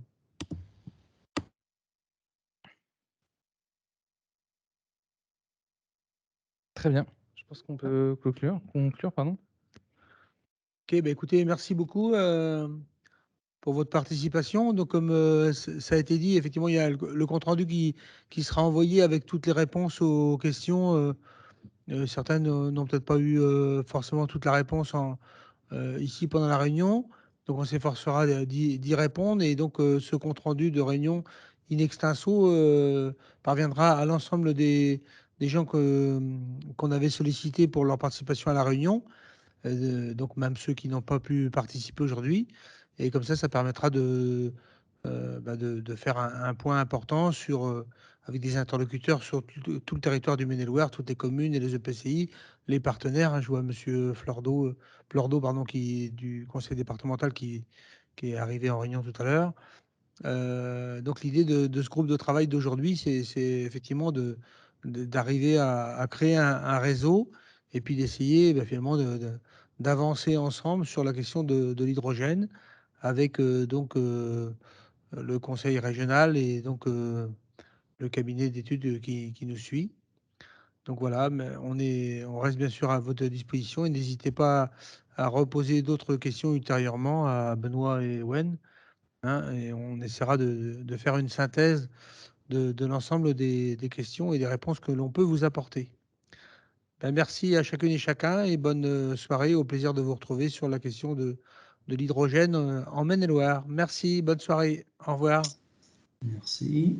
Très bien. Je pense qu'on peut conclure, pardon. Ok, bah écoutez, merci beaucoup pour votre participation. Donc, comme ça a été dit, effectivement, il y a le compte-rendu qui sera envoyé avec toutes les réponses aux questions. Certaines n'ont peut-être pas eu forcément toute la réponse ici pendant la réunion. Donc, on s'efforcera d'y répondre. Et donc, ce compte-rendu de réunion in extenso parviendra à l'ensemble des gens qu'on avait sollicités pour leur participation à la réunion. Donc même ceux qui n'ont pas pu participer aujourd'hui. Et comme ça permettra de faire un point important avec des interlocuteurs sur tout le territoire du Maine-et-Loire, toutes les communes et les EPCI, les partenaires. Hein. Je vois monsieur Pleurdeau, pardon, du conseil départemental qui est arrivé en réunion tout à l'heure. Donc l'idée de ce groupe de travail d'aujourd'hui, c'est effectivement d'arriver à créer un réseau et puis d'essayer finalement d'avancer ensemble sur la question de l'hydrogène avec le conseil régional et donc le cabinet d'études qui nous suit. Donc voilà, mais on reste bien sûr à votre disposition et n'hésitez pas à reposer d'autres questions ultérieurement à Benoît et Wen. Hein, et on essaiera de faire une synthèse de l'ensemble des questions et des réponses que l'on peut vous apporter. Ben, merci à chacune et chacun et bonne soirée. Au plaisir de vous retrouver sur la question de l'hydrogène en Maine-et-Loire. Merci, bonne soirée. Au revoir. Merci.